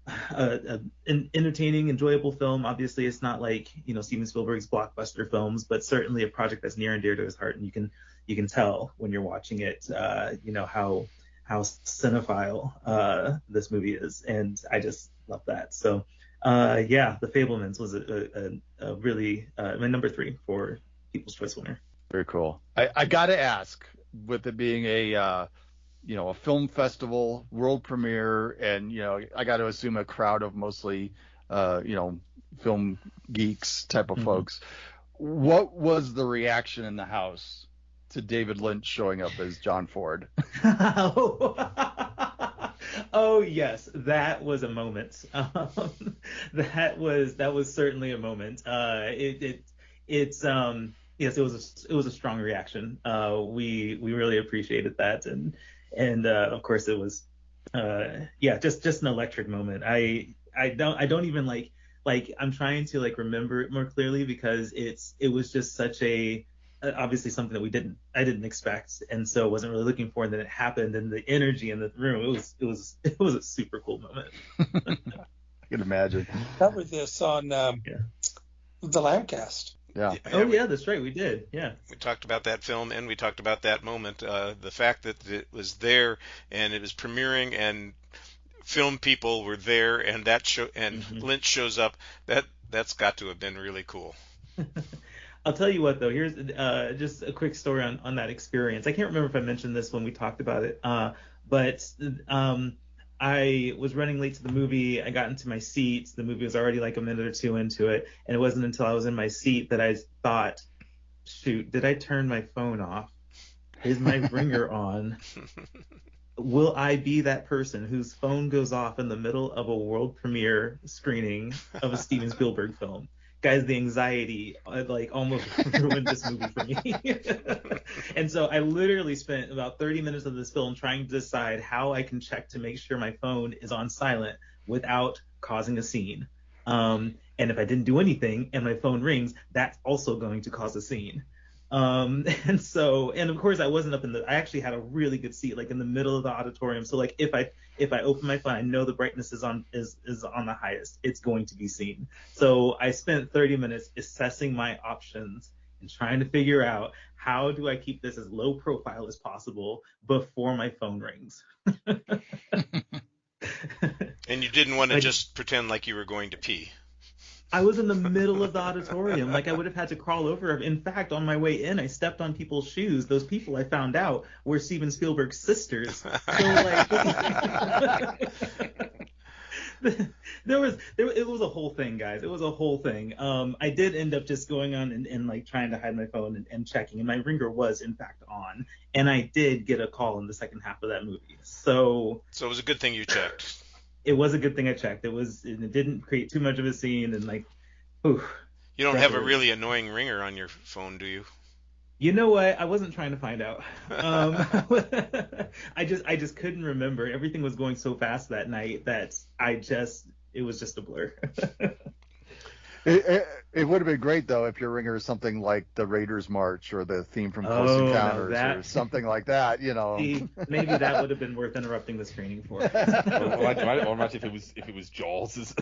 an entertaining, enjoyable film. Obviously, it's not like Steven Spielberg's blockbuster films, but certainly a project that's near and dear to his heart, and you can tell when you're watching it, how cinephile this movie is, and I just love that. So, The Fabelmans was a really my number 3 for People's Choice winner. Very cool. I gotta ask, with it being a film festival, world premiere, and, I got to assume a crowd of mostly, film geeks type of folks. What was the reaction in the house to David Lynch showing up as John Ford? Oh yes, that was a moment. That was certainly a moment. Yes, it was a strong reaction. We really appreciated that, and of course it was just an electric moment. I don't even like I'm trying to remember it more clearly because it was just such a obviously something that I didn't expect, and so wasn't really looking for, and then it happened, and the energy in the room, it was a super cool moment. I can imagine. Covered this on the Lambcast. Yeah. Oh yeah, that's right, we did. Yeah. We We talked about that film, and we talked about that moment. The fact that it was there and it was premiering, and film people were there, and that show and Lynch shows up. That's got to have been really cool. I'll tell you what, though. Here's just a quick story on that experience. I can't remember if I mentioned this when we talked about it, but I was running late to the movie. I got into my seat. The movie was already like a minute or two into it, and it wasn't until I was in my seat that I thought, shoot, did I turn my phone off? Is my ringer on? Will I be that person whose phone goes off in the middle of a world premiere screening of a Steven Spielberg film? Guys, the anxiety like almost ruined this movie for me. And so I literally spent about 30 minutes of this film trying to decide how I can check to make sure my phone is on silent without causing a scene. And if I didn't do anything and my phone rings, that's also going to cause a scene. And of course I wasn't I actually had a really good seat, like in the middle of the auditorium. So like if I open my phone, I know the brightness is on the highest. It's going to be seen. So I spent 30 minutes assessing my options and trying to figure out how do I keep this as low profile as possible before my phone rings. And you didn't want to just pretend like you were going to pee. I was in the middle of the auditorium. Like I would have had to crawl over. In fact, on my way in, I stepped on people's shoes. Those people, I found out, were Steven Spielberg's sisters. So like, it was a whole thing, guys. It was a whole thing. I did end up just going on and like trying to hide my phone and checking, and my ringer was in fact on, and I did get a call in the second half of that movie. So it was a good thing you checked. It was a good thing I checked. It didn't create too much of a scene, and like, ooh. You don't have a really annoying ringer on your phone, do you? You know what? I wasn't trying to find out. I just couldn't remember. Everything was going so fast that night that it was just a blur. It would have been great though if your ringer is something like the Raiders March or the theme from Close Encounters or something like that, you know. See, maybe that would have been worth interrupting the screening for. Or imagine if it was Jaws.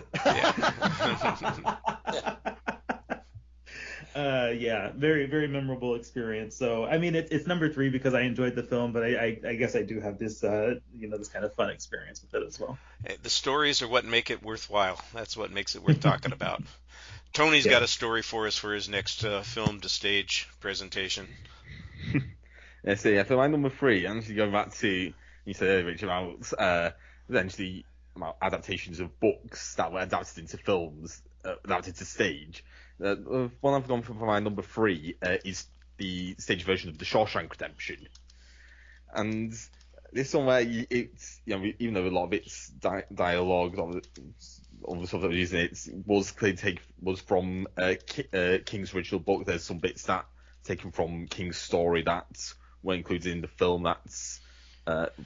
Yeah, very, very memorable experience. So, I mean, it's number 3 because I enjoyed the film, but I guess I do have this, this kind of fun experience with it as well. The stories are what make it worthwhile. That's what makes it worth talking about. Tony's got a story for us for his next film to stage presentation. For my number 3, I'm actually going back to, you said earlier, Rich, about essentially about adaptations of books that were adapted into films, adapted to stage. One I've gone for my number 3 is the stage version of The Shawshank Redemption, and this one where it's even though a lot of its dialogue, all the stuff that was using it was clearly was from King's original book. There's some bits that taken from King's story that were included in the film that's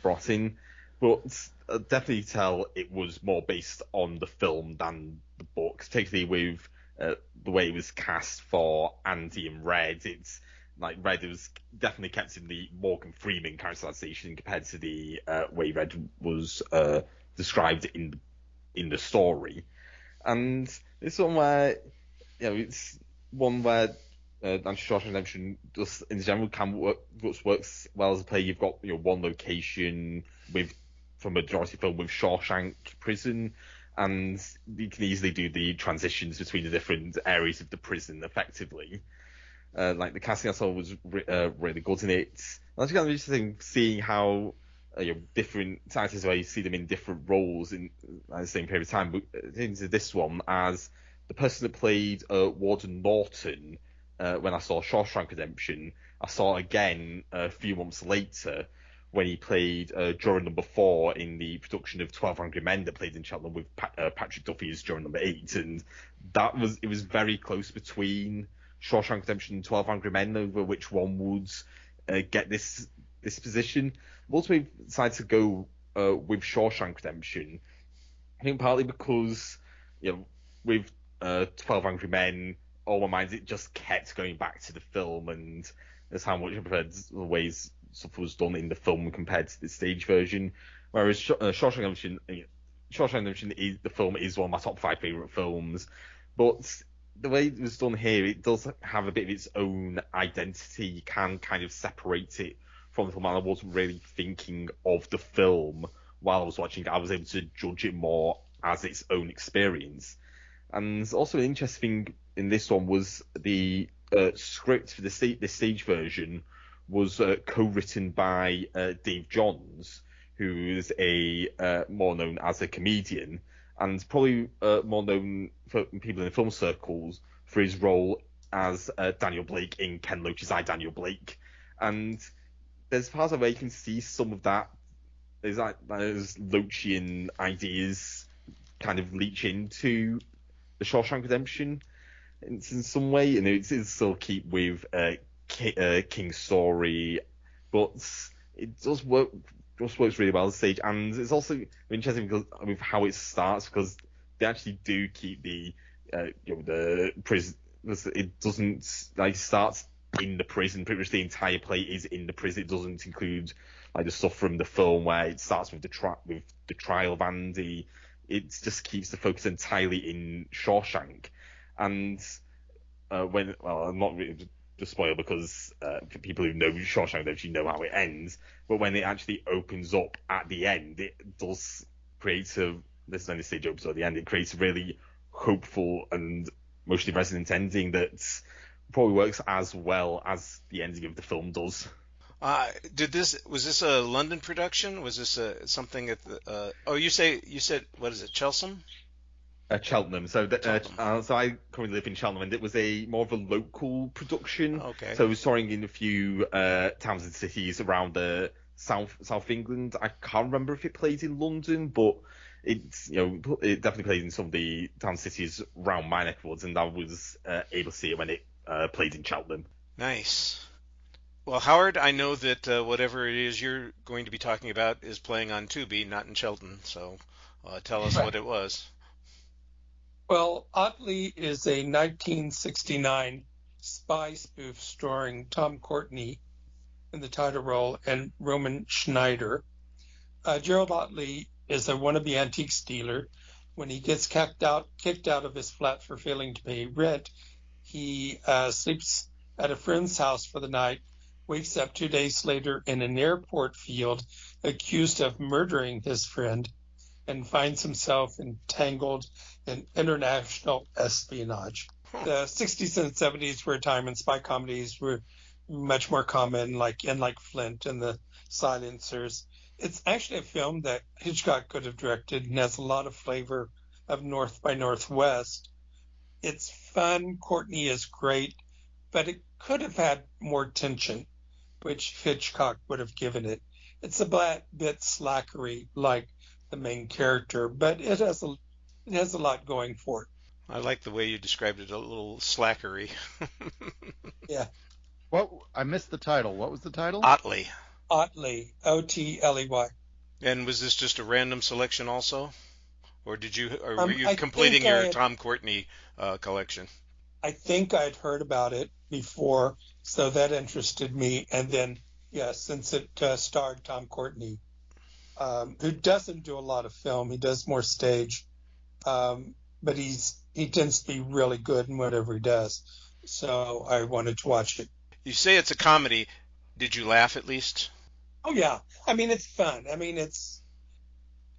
brought in, but definitely tell it was more based on the film than the book, particularly with the way it was cast for Andy and Red. It's like Red was definitely kept in the Morgan Freeman characterization compared to the way Red was described in the story. And it's one where it's one where Shawshank Redemption just in general works well as a play. You've got one location from a majority film with Shawshank Prison, and you can easily do the transitions between the different areas of the prison effectively. Like the casting I saw was really good in it. And it's kind of interesting seeing how different actors, where you see them in different roles in the same period of time. But into this one, as the person that played Warden Norton, when I saw Shawshank Redemption, I saw again a few months later when he played Juror Number 4 in the production of 12 Angry Men that played in Cheltenham with Patrick Duffy as Juror Number 8, and it was very close between Shawshank Redemption and 12 Angry Men over which one would get this position. I've ultimately decided to go with Shawshank Redemption. I think partly because with 12 Angry Men, all my mind it just kept going back to the film, and that's how much I preferred the ways stuff was done in the film compared to the stage version. Whereas Shawshank Redemption, the film is one of my top 5 favourite films, but the way it was done here, it does have a bit of its own identity. You can kind of separate it from the film, and I wasn't really thinking of the film while I was watching it. I was able to judge it more as its own experience. And also an interesting thing in this one was the script for the stage version was co-written by Dave Johns, who's more known as a comedian, and probably more known for people in the film circles for his role as Daniel Blake in Ken Loach's I, Daniel Blake. And there's parts of where you can see some of that. There's like those Loachian ideas kind of leach into the Shawshank Redemption in some way, and it's still keep with King's story, but it does work. Just works really well on stage, and it's also interesting because with how it starts, because they actually do keep the prison. It doesn't like starts in the prison. Pretty much the entire play is in the prison. It doesn't include like the stuff from the film where it starts with the trial of Andy. It just keeps the focus entirely in Shawshank, and I'm not really to spoil because for people who know Shawshank Redemption know how it ends, but when it actually opens up at the end, it does create this is only stage opens at the end, it creates a really hopeful and emotionally resonant ending that probably works as well as the ending of the film does. Was this a London production? Was this something at the? You said what is it, Cheltenham? Cheltenham. So I currently live in Cheltenham, and it was more of a local production. Okay. So it was starring in a few towns and cities around the South England. I can't remember if it played in London, but it definitely played in some of the town cities around my neck of the woods, and I was able to see it when it played in Cheltenham. Nice. Well, Howard, I know that whatever it is you're going to be talking about is playing on Tubi, not in Cheltenham. So tell us what it was. Well, Otley is a 1969 spy spoof starring Tom Courtenay in the title role and Roman Schneider. Gerald Otley is a wannabe antiques dealer. When he gets kicked out of his flat for failing to pay rent, he sleeps at a friend's house for the night, wakes up 2 days later in an airport field accused of murdering his friend, and finds himself entangled in international espionage. The 60s and 70s were a time when spy comedies were much more common, like Flint and the Silencers. It's actually a film that Hitchcock could have directed and has a lot of flavor of North by Northwest. It's fun. Courtney is great, but it could have had more tension, which Hitchcock would have given it. It's a bit slackery, like the main character, but it has a lot going for it. I like the way you described it, a little slackery. Yeah. I missed the title. What was the title? Otley. Otley, O-T-L-E-Y. And was this just a random selection also? Or were you completing your Tom Courtenay collection? I think I'd heard about it before, so that interested me. And then, since it starred Tom Courtenay, who doesn't do a lot of film, he does more stage, but he tends to be really good in whatever he does. So I wanted to watch it. You say it's a comedy. Did you laugh at least? Oh yeah, I mean it's fun. I mean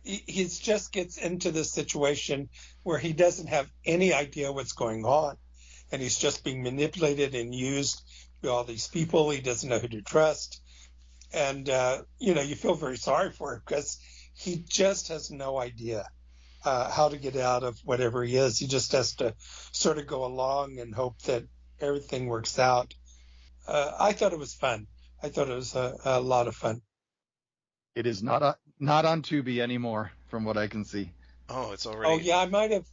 he just gets into this situation where he doesn't have any idea what's going on, and he's just being manipulated and used by all these people. He doesn't know who to trust, and you feel very sorry for him because he just has no idea how to get out of whatever he is. He just has to sort of go along and hope that everything works out. I thought it was fun. I thought it was a lot of fun. It is not on Tubi anymore, from what I can see. Oh, it's already. Oh yeah, I might have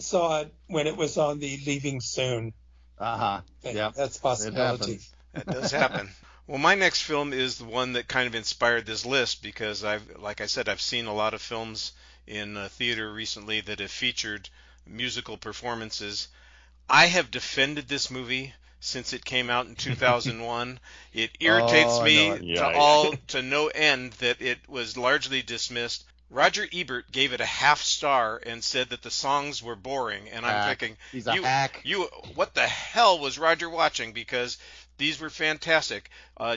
saw it when it was on the Leaving Soon. Yeah, that's a possibility. That does happen. Well, my next film is the one that kind of inspired this list because like I said, I've seen a lot of films in theater recently that have featured musical performances. I have defended this movie since it came out in 2001. It irritates me to no end that it was largely dismissed Roger Ebert gave it a half star and said that the songs were boring. And I'm thinking, he's a hack. What the hell was Roger watching? Because these were fantastic.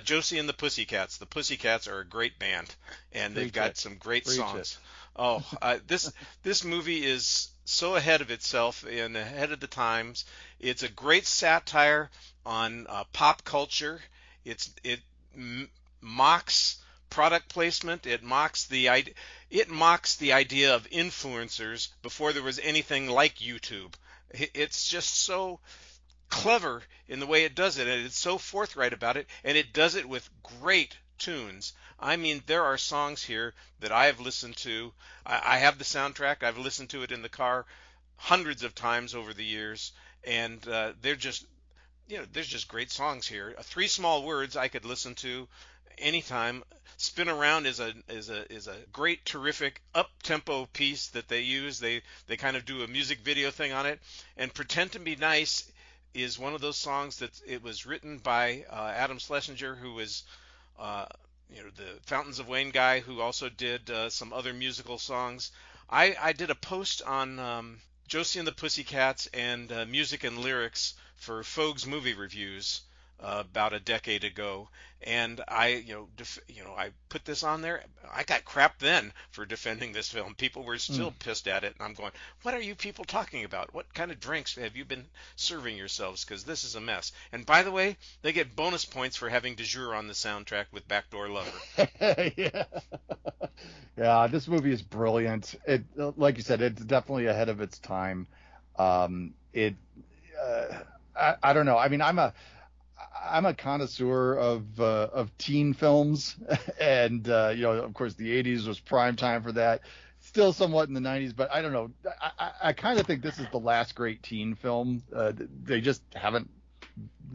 Josie and the Pussycats. The Pussycats are a great band, and they've got some great songs. Oh, this movie is so ahead of itself and ahead of the times. It's a great satire on pop culture. It mocks product placement. It mocks the idea. It mocks the idea of influencers before there was anything like YouTube. It's just so clever in the way it does it, and it's so forthright about it, and it does it with great tunes. I mean, there are songs here that I have listened to. I have the soundtrack. I've listened to it in the car hundreds of times over the years, and they're just, there's just great songs here. Three Small Words I could listen to anytime. Spin Around is a great, terrific up-tempo piece that they use. They kind of do a music video thing on it. And Pretend to Be Nice is one of those songs that it was written by Adam Schlesinger, who was the Fountains of Wayne guy, who also did some other musical songs. I did a post on Josie and the Pussycats and music and lyrics for Fogue's Movie Reviews about a decade ago, and I put this on there. I got crap then for defending this film. People were still pissed at it, and I'm going, what are you people talking about? What kind of drinks have you been serving yourselves? Because this is a mess. And by the way, they get bonus points for having De Jure on the soundtrack with Backdoor Lover. Yeah, this movie is brilliant. It, like you said, it's definitely ahead of its time. I don't know. I mean, I'm a connoisseur of teen films, and of course, the '80s was prime time for that. Still somewhat in the '90s, but I don't know. I kind of think this is the last great teen film. They just haven't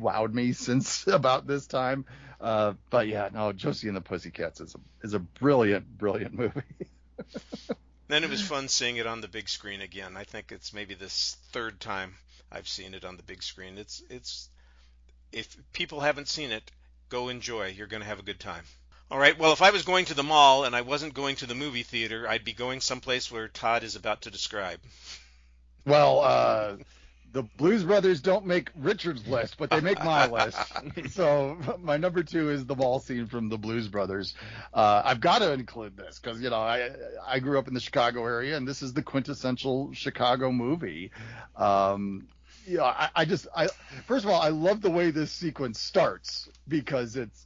wowed me since about this time. But yeah, no, Josie and the Pussycats is a brilliant movie. Then it was fun seeing it on the big screen again. I think it's maybe this third time I've seen it on the big screen. It's if people haven't seen it, go enjoy. You're going to have a good time. All right, well, if I was going to the mall and I wasn't going to the movie theater, I'd be going someplace where Todd is about to describe. Well, the Blues Brothers don't make Richard's list, but they make my list. So my number 2 is the mall scene from the Blues Brothers. I've got to include this because, I grew up in the Chicago area, and this is the quintessential Chicago movie. I first of all, I love the way this sequence starts because it's,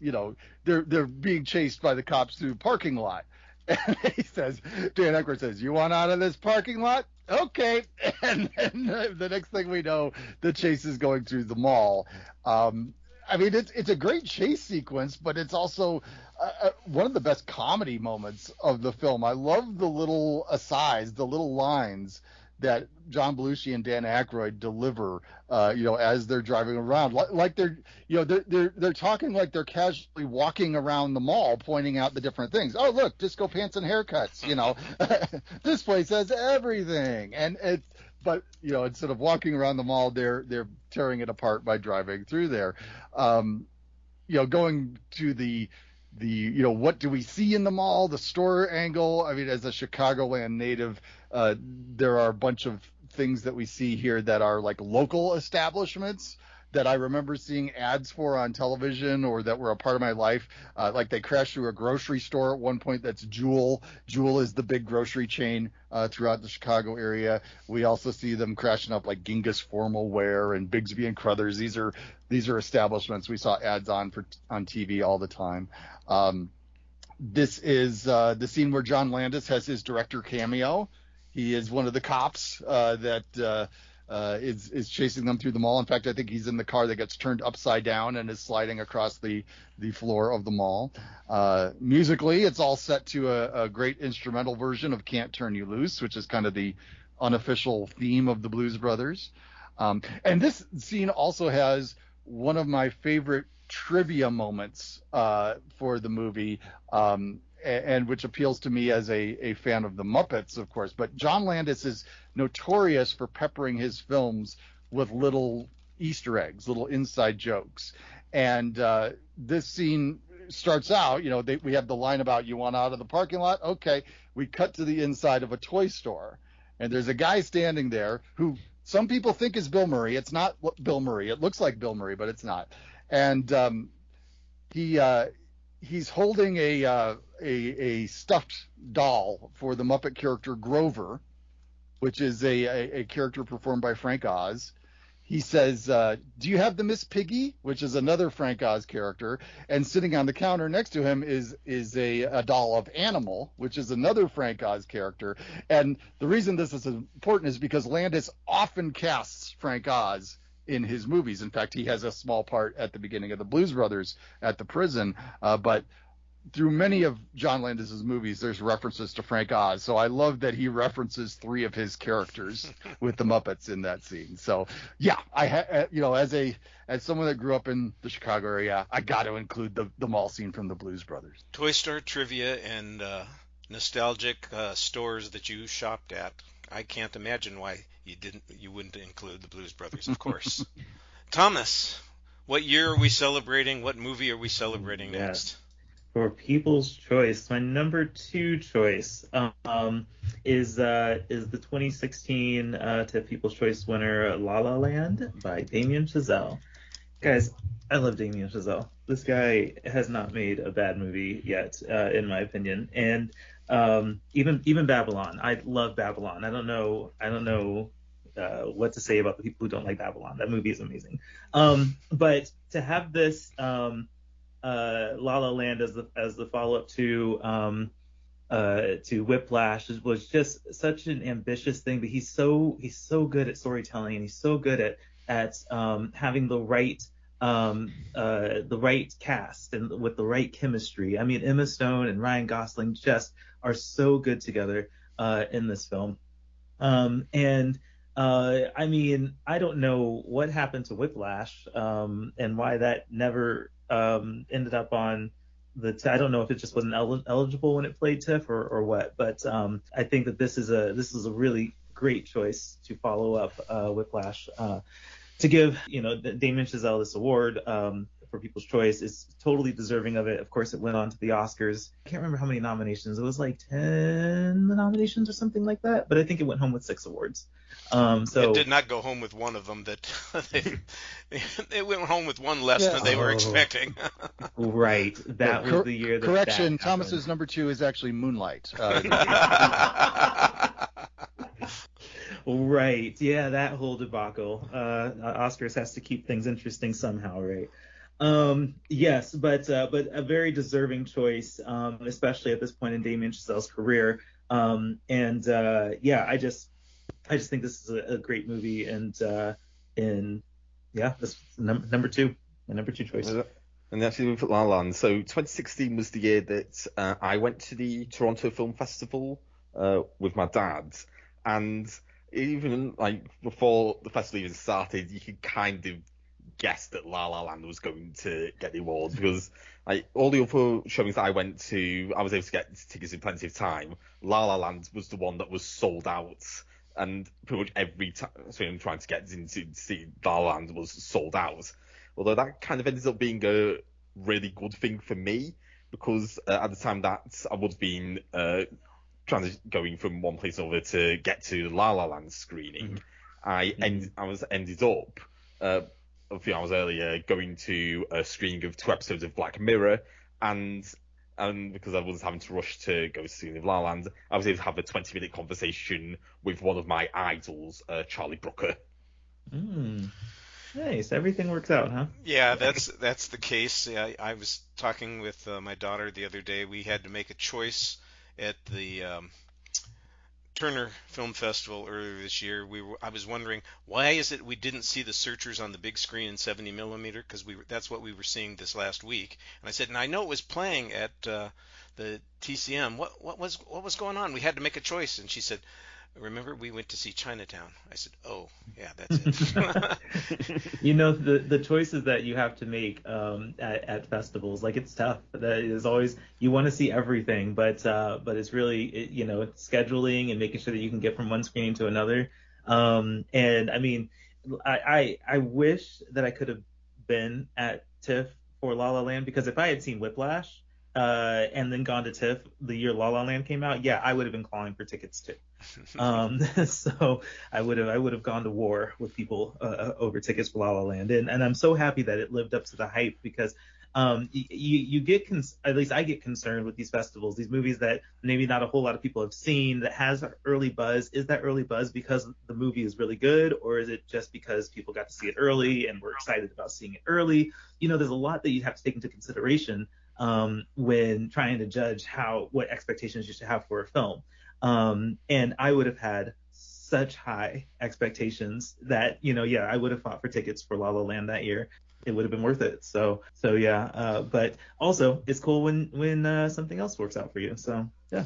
they're being chased by the cops through the parking lot. And Dan Aykroyd says, "You want out of this parking lot? Okay." And the next thing we know, the chase is going through the mall. I mean, it's a great chase sequence, but it's also one of the best comedy moments of the film. I love the little asides, the little lines that John Belushi and Dan Aykroyd deliver, as they're driving around, like they're talking like they're casually walking around the mall, pointing out the different things. Oh, look, disco pants and haircuts. This place has everything, but instead of walking around the mall, they're tearing it apart by driving through there. Going to the what do we see in the mall, the store angle. I mean, as a Chicagoland native, there are a bunch of things that we see here that are like local establishments that I remember seeing ads for on television or that were a part of my life. Like they crash through a grocery store at one point. That's Jewel. Jewel is the big grocery chain throughout the Chicago area. We also see them crashing up like Genghis Formal Wear and Bigsby and Crothers. These are establishments we saw ads on TV all the time. This is the scene where John Landis has his director cameo. He is one of the cops that is chasing them through the mall. In fact, I think he's in the car that gets turned upside down and is sliding across the floor of the mall. Musically, it's all set to a great instrumental version of Can't Turn You Loose, which is kind of the unofficial theme of the Blues Brothers. And this scene also has one of my favorite trivia moments for the movie, and which appeals to me as a fan of the Muppets, of course. But John Landis is notorious for peppering his films with little Easter eggs, little inside jokes. And this scene starts out, we have the line about you want out of the parking lot. Okay, we cut to the inside of a toy store, and there's a guy standing there who some people think is Bill Murray. It's not Bill Murray. It looks like Bill Murray, but it's not. And he's holding a stuffed doll for the Muppet character Grover, which is a character performed by Frank Oz. He says, do you have the Miss Piggy, which is another Frank Oz character, and sitting on the counter next to him is a doll of Animal, which is another Frank Oz character. And the reason this is important is because Landis often casts Frank Oz in his movies. In fact, he has a small part at the beginning of the Blues Brothers at the prison, but through many of John Landis's movies, there's references to Frank Oz. So I love that he references 3 of his characters with the Muppets in that scene. So yeah, as someone that grew up in the Chicago area, I got to include the mall scene from the Blues Brothers. Toy Store trivia and nostalgic stores that you shopped at. I can't imagine why you wouldn't include the Blues Brothers, of course. Thomas, what year are we celebrating? What movie are we celebrating next? For People's Choice, my number 2 choice is the 2016 TIFF People's Choice winner, La La Land by Damien Chazelle. Guys, I love Damien Chazelle. This guy has not made a bad movie yet, in my opinion. And even Babylon, I love Babylon. I don't know what to say about the people who don't like Babylon. That movie is amazing. But to have this La La Land as the follow-up to Whiplash was just such an ambitious thing. But he's so good at storytelling, and he's so good at having the right cast and with the right chemistry. I mean, Emma Stone and Ryan Gosling just are so good together in this film. I mean, I don't know what happened to Whiplash and why that never ended up on I don't know if it just wasn't eligible when it played TIFF or what, but I think that this is a really great choice to follow up Whiplash. To give Damien Chazelle this award for People's Choice is totally deserving of it. Of course, it went on to the Oscars. I can't remember how many nominations. It was like 10 nominations or something like that, but I think it went home with 6 awards. So it did not go home with one of them. That it went home with one less than they were expecting. Right, that was the year. Correction: that Thomas's number 2 is actually Moonlight. Right, yeah, that whole debacle. Oscars has to keep things interesting somehow, right? Yes, but a very deserving choice, especially at this point in Damien Chazelle's career. I just think this is a great movie, and this number 2, my number 2 choice. And actually with La La Land, so 2016 was the year that I went to the Toronto Film Festival with my dad, and even like before the festival even started, you could kind of guess that La La Land was going to get the awards, because like all the other showings that I went to, I was able to get tickets in plenty of time. La La Land was the one that was sold out, and pretty much every time I'm trying to get into see La La Land was sold out. Although that kind of ended up being a really good thing for me, because at the time that I would have been going from one place to another to get to the La La Land screening. I ended up a few hours earlier going to a screening of 2 episodes of Black Mirror, and because I was having to rush to go to see La La Land, I was able to have a 20-minute conversation with one of my idols, Charlie Brooker. Nice, everything works out, huh? Yeah, that's the case. I was talking with my daughter the other day. We had to make a choice at the Turner Film Festival earlier this year. I was wondering, why is it we didn't see The Searchers on the big screen in 70 millimeter? Because that's what we were seeing this last week. And I said, and I know it was playing at the TCM. What was going on? We had to make a choice. And she said, remember, we went to see Chinatown. I said, oh, yeah, that's it. The choices that you have to make at festivals, like, it's tough. That is always, you want to see everything, but it's really, it's scheduling and making sure that you can get from one screening to another. And I mean, I wish that I could have been at TIFF for La La Land, because if I had seen Whiplash and then gone to TIFF the year La La Land came out, yeah, I would have been calling for tickets too. So I would have gone to war with people over tickets for La La Land, and I'm so happy that it lived up to the hype, because you get at least I get concerned with these festivals, these movies that maybe not a whole lot of people have seen, that has early buzz. Is that early buzz because the movie is really good, or is it just because people got to see it early and were excited about seeing it early? There's a lot that you have to take into consideration when trying to judge what expectations you should have for a film. And I would have had such high expectations that, I would have fought for tickets for La La Land that year. It would have been worth it. So yeah. But also, it's cool when something else works out for you. So yeah.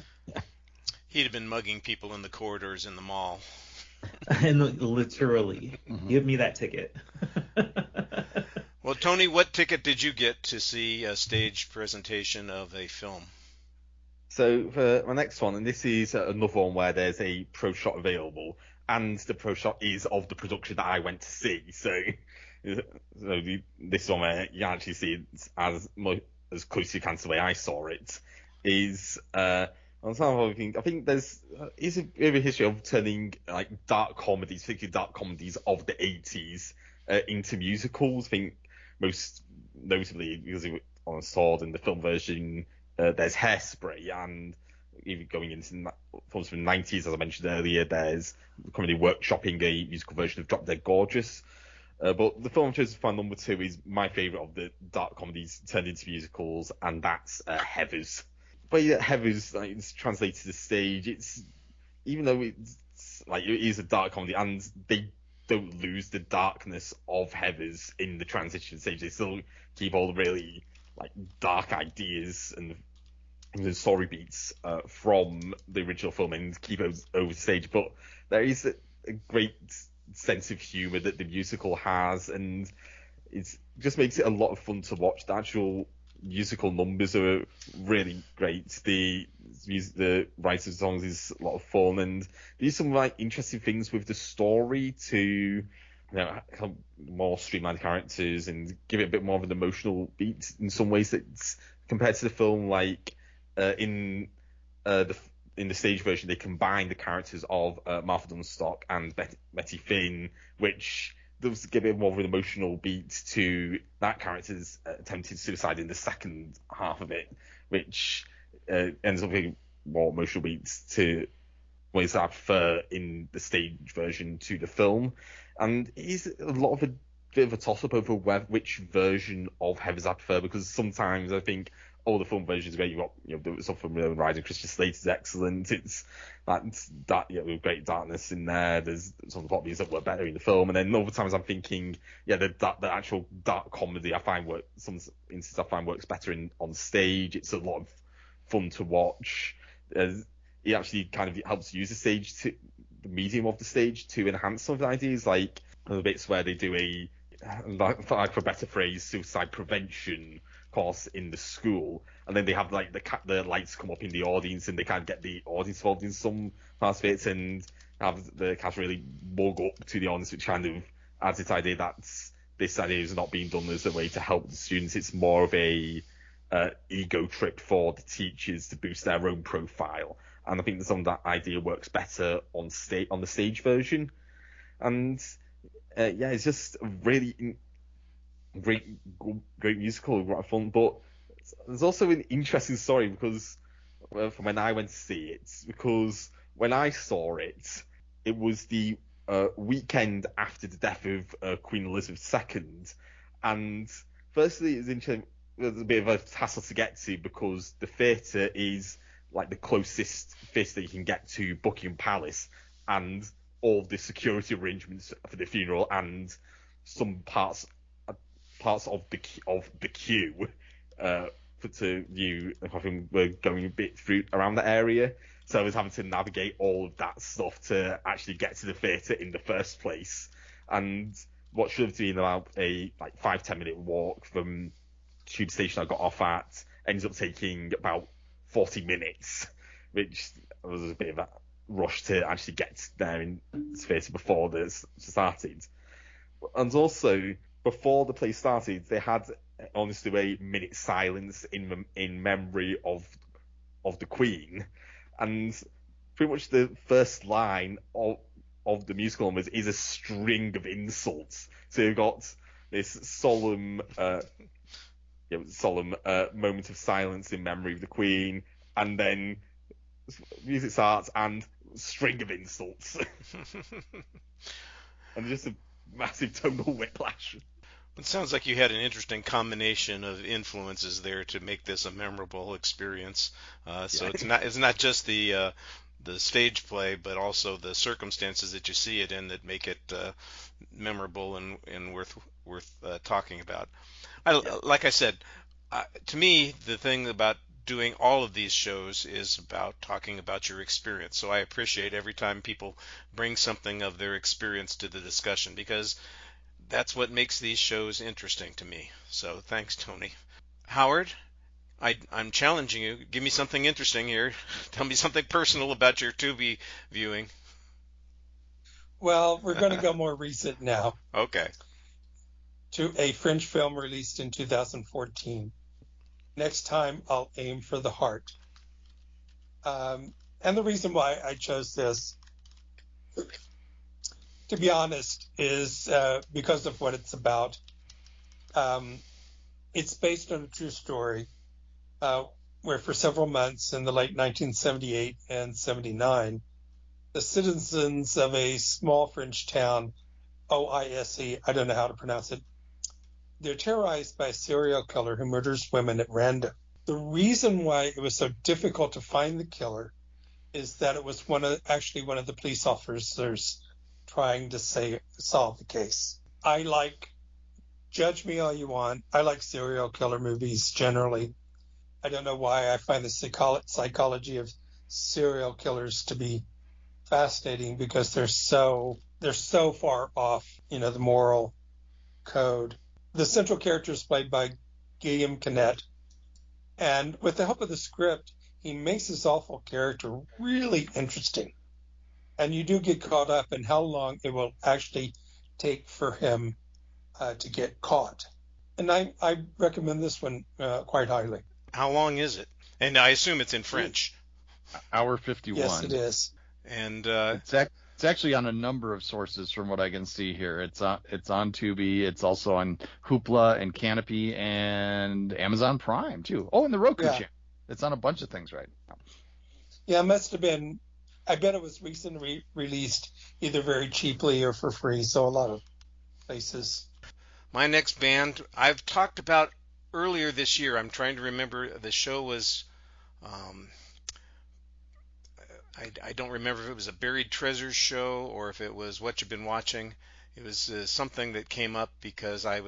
He'd have been mugging people in the corridors in the mall. And literally, give me that ticket. Well, Tony, what ticket did you get to see a stage presentation of a film? So for my next one, and this is another one where there's a pro shot available, and the pro shot is of the production that I went to see. So this one where you actually see it as close as you can to the way I saw it is I think there's is a bit of a history of turning like dark comedies, particularly dark comedies of the 80s, into musicals. I think most notably because it was told in the film version. There's Hairspray, and even going into films from the 90s, as I mentioned earlier, there's currently workshopping a musical version of Drop Dead Gorgeous. But the film I chose for number 2 is my favourite of the dark comedies turned into musicals, and that's Heathers. But yeah, Heathers, it's translated to the stage. It's even though it's like it is a dark comedy, and they don't lose the darkness of Heathers in the transition stage. They still keep all the really like dark ideas and the story beats from the original film and keep those over stage. But there is a great sense of humour that the musical has, and it just makes it a lot of fun to watch. The actual musical numbers are really great. The writer of songs is a lot of fun, and there's some like interesting things with the story to have more streamlined characters and give it a bit more of an emotional beat in some ways that's compared to the film. Like in the stage version, they combine the characters of Martha Dunstock and Betty Finn, which does give it more of an emotional beat to that character's attempted suicide in the second half of it, which ends up being more emotional beats to ways that I prefer in the stage version to the film. And it is a lot of a bit of a toss-up over which version of Heathers I prefer, because sometimes I think, the film version is great. You've got, the stuff from Winona Ryder and Christian Slater is excellent. It's that with great darkness in there. There's some plot beats that work better in the film. And then other times I'm thinking, the actual dark comedy some instances I find works better on stage. It's a lot of fun to watch. It actually kind of helps use the medium of the stage to enhance some of the ideas, like the bits where they do for a better phrase, suicide prevention course in the school, and then they have like the lights come up in the audience, and they kind of get the audience involved in some parts of it, and have the cast really mug up to the audience, which kind of adds this idea that this idea is not being done as a way to help the students. It's more of a ego trip for the teachers to boost their own profile. And I think that some of that idea works better on the stage version. And it's just a really great musical, a lot of fun. But there's also an interesting story because from when I went to see it, because when I saw it, it was the weekend after the death of Queen Elizabeth II. And firstly, it's interesting. There's a bit of a hassle to get to because the theatre is like the closest theatre that you can get to Buckingham Palace, and all the security arrangements for the funeral and some parts of the queue to view. I think we're going a bit through around that area, so I was having to navigate all of that stuff to actually get to the theatre in the first place. And what should have been about a 5-10 minute walk from the tube station I got off at ended up taking about 40 minutes, which was a bit of a rush to actually get there in the theatre before this started. And also, before the play started, they had honestly a minute silence in memory of the Queen, and pretty much the first line of the musical numbers is a string of insults. So you've got this solemn moment of silence in memory of the Queen, and then music starts and string of insults, and just a massive tonal whiplash. It sounds like you had an interesting combination of influences there to make this a memorable experience. So it's not just the stage play, but also the circumstances that you see it in that make it memorable and worth talking about. Like I said, to me, the thing about doing all of these shows is about talking about your experience. So I appreciate every time people bring something of their experience to the discussion, because that's what makes these shows interesting to me. So thanks, Tony. Howard, I'm challenging you. Give me something interesting here. Tell me something personal about your Tubi viewing. Well, we're going to go more recent now. Okay. To a French film released in 2014. Next Time I'll Aim for the Heart. And the reason why I chose this, to be honest, is because of what it's about. It's based on a true story where for several months in the late 1978 and 79, the citizens of a small French town, OISE, I don't know how to pronounce it, they're terrorized by a serial killer who murders women at random. The reason why it was so difficult to find the killer is that it was one of the police officers trying to solve the case. Judge me all you want, I like serial killer movies generally. I don't know why. I find the psychology of serial killers to be fascinating, because they're so far off, the moral code. The central character is played by Guillaume Canet, and with the help of the script, he makes this awful character really interesting. And you do get caught up in how long it will actually take for him to get caught. And I recommend this one quite highly. How long is it? And I assume it's in French. Hour 51. Yes, it is. And it's actually on a number of sources from what I can see here. It's on Tubi. It's also on Hoopla and Canopy and Amazon Prime too. Oh, and the Roku channel. It's on a bunch of things right now. Yeah, it must have been. I bet it was recently released either very cheaply or for free. So a lot of places. My next band I've talked about earlier this year. I'm trying to remember. The show was. I don't remember if it was a Buried Treasures show or if it was What You've Been Watching. It was something that came up because I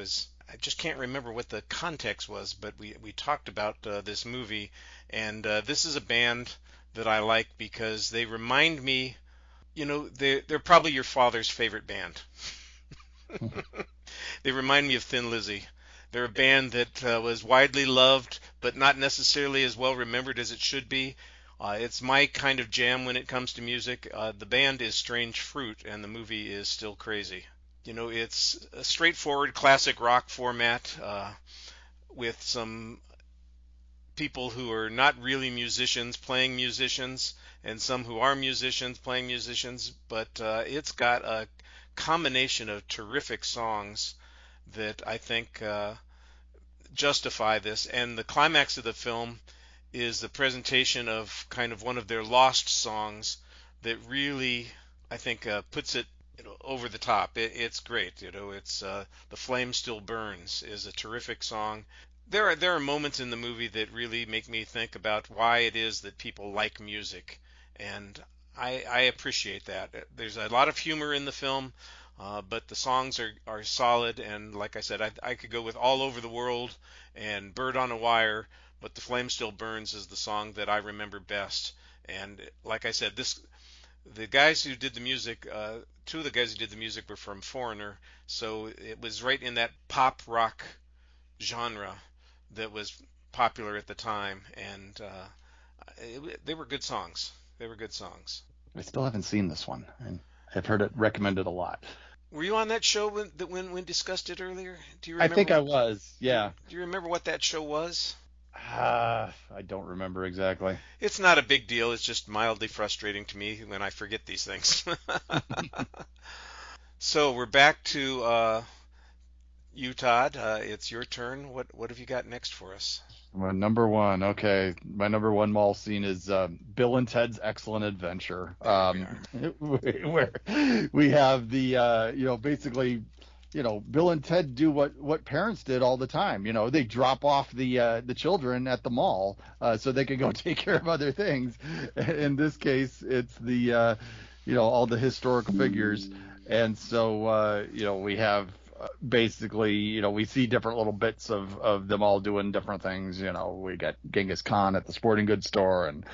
just can't remember what the context was, but we talked about this movie, and this is a band that I like because they remind me, they're probably your father's favorite band. They remind me of Thin Lizzy. They're a band that was widely loved, but not necessarily as well remembered as it should be. It's my kind of jam when it comes to music. The band is Strange Fruit, and the movie is Still Crazy. It's a straightforward classic rock format with some people who are not really musicians playing musicians, and some who are musicians playing musicians, but it's got a combination of terrific songs that I think justify this. And the climax of the film is the presentation of kind of one of their lost songs that really, I think, puts it over the top. It's great. It's The Flame Still Burns is a terrific song. There are moments in the movie that really make me think about why it is that people like music, and I appreciate that. There's a lot of humor in the film, but the songs are solid, and like I said, I could go with All Over the World and Bird on a Wire, but The Flame Still Burns is the song that I remember best. And like I said, the guys who did the music, two of the guys who did the music were from Foreigner, so it was right in that pop rock genre that was popular at the time, and they were good songs. They were good songs. I still haven't seen this one, and I've heard it recommended a lot. Were you on that show when we discussed it earlier? Do you I remember? think I was. Yeah. Do you remember what that show was? I don't remember exactly. It's not a big deal. It's just mildly frustrating to me when I forget these things. So we're back to you, Todd. It's your turn. What have you got next for us? My number one. Okay, my number one mall scene is Bill and Ted's Excellent Adventure. Where we have the basically, Bill and Ted do what parents did all the time. They drop off the children at the mall so they can go take care of other things. In this case, it's the all the historical figures, and so we have. Basically, we see different little bits of them all doing different things. We got Genghis Khan at the sporting goods store and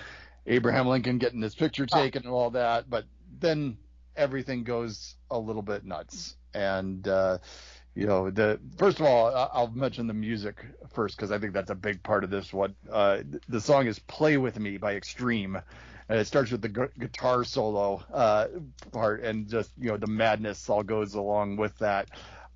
Abraham Lincoln getting his picture taken and all that. But then everything goes a little bit nuts. And, first of all, I'll mention the music first because I think that's a big part of this one. The song is Play With Me by Extreme. And it starts with the guitar solo part, and just, the madness all goes along with that.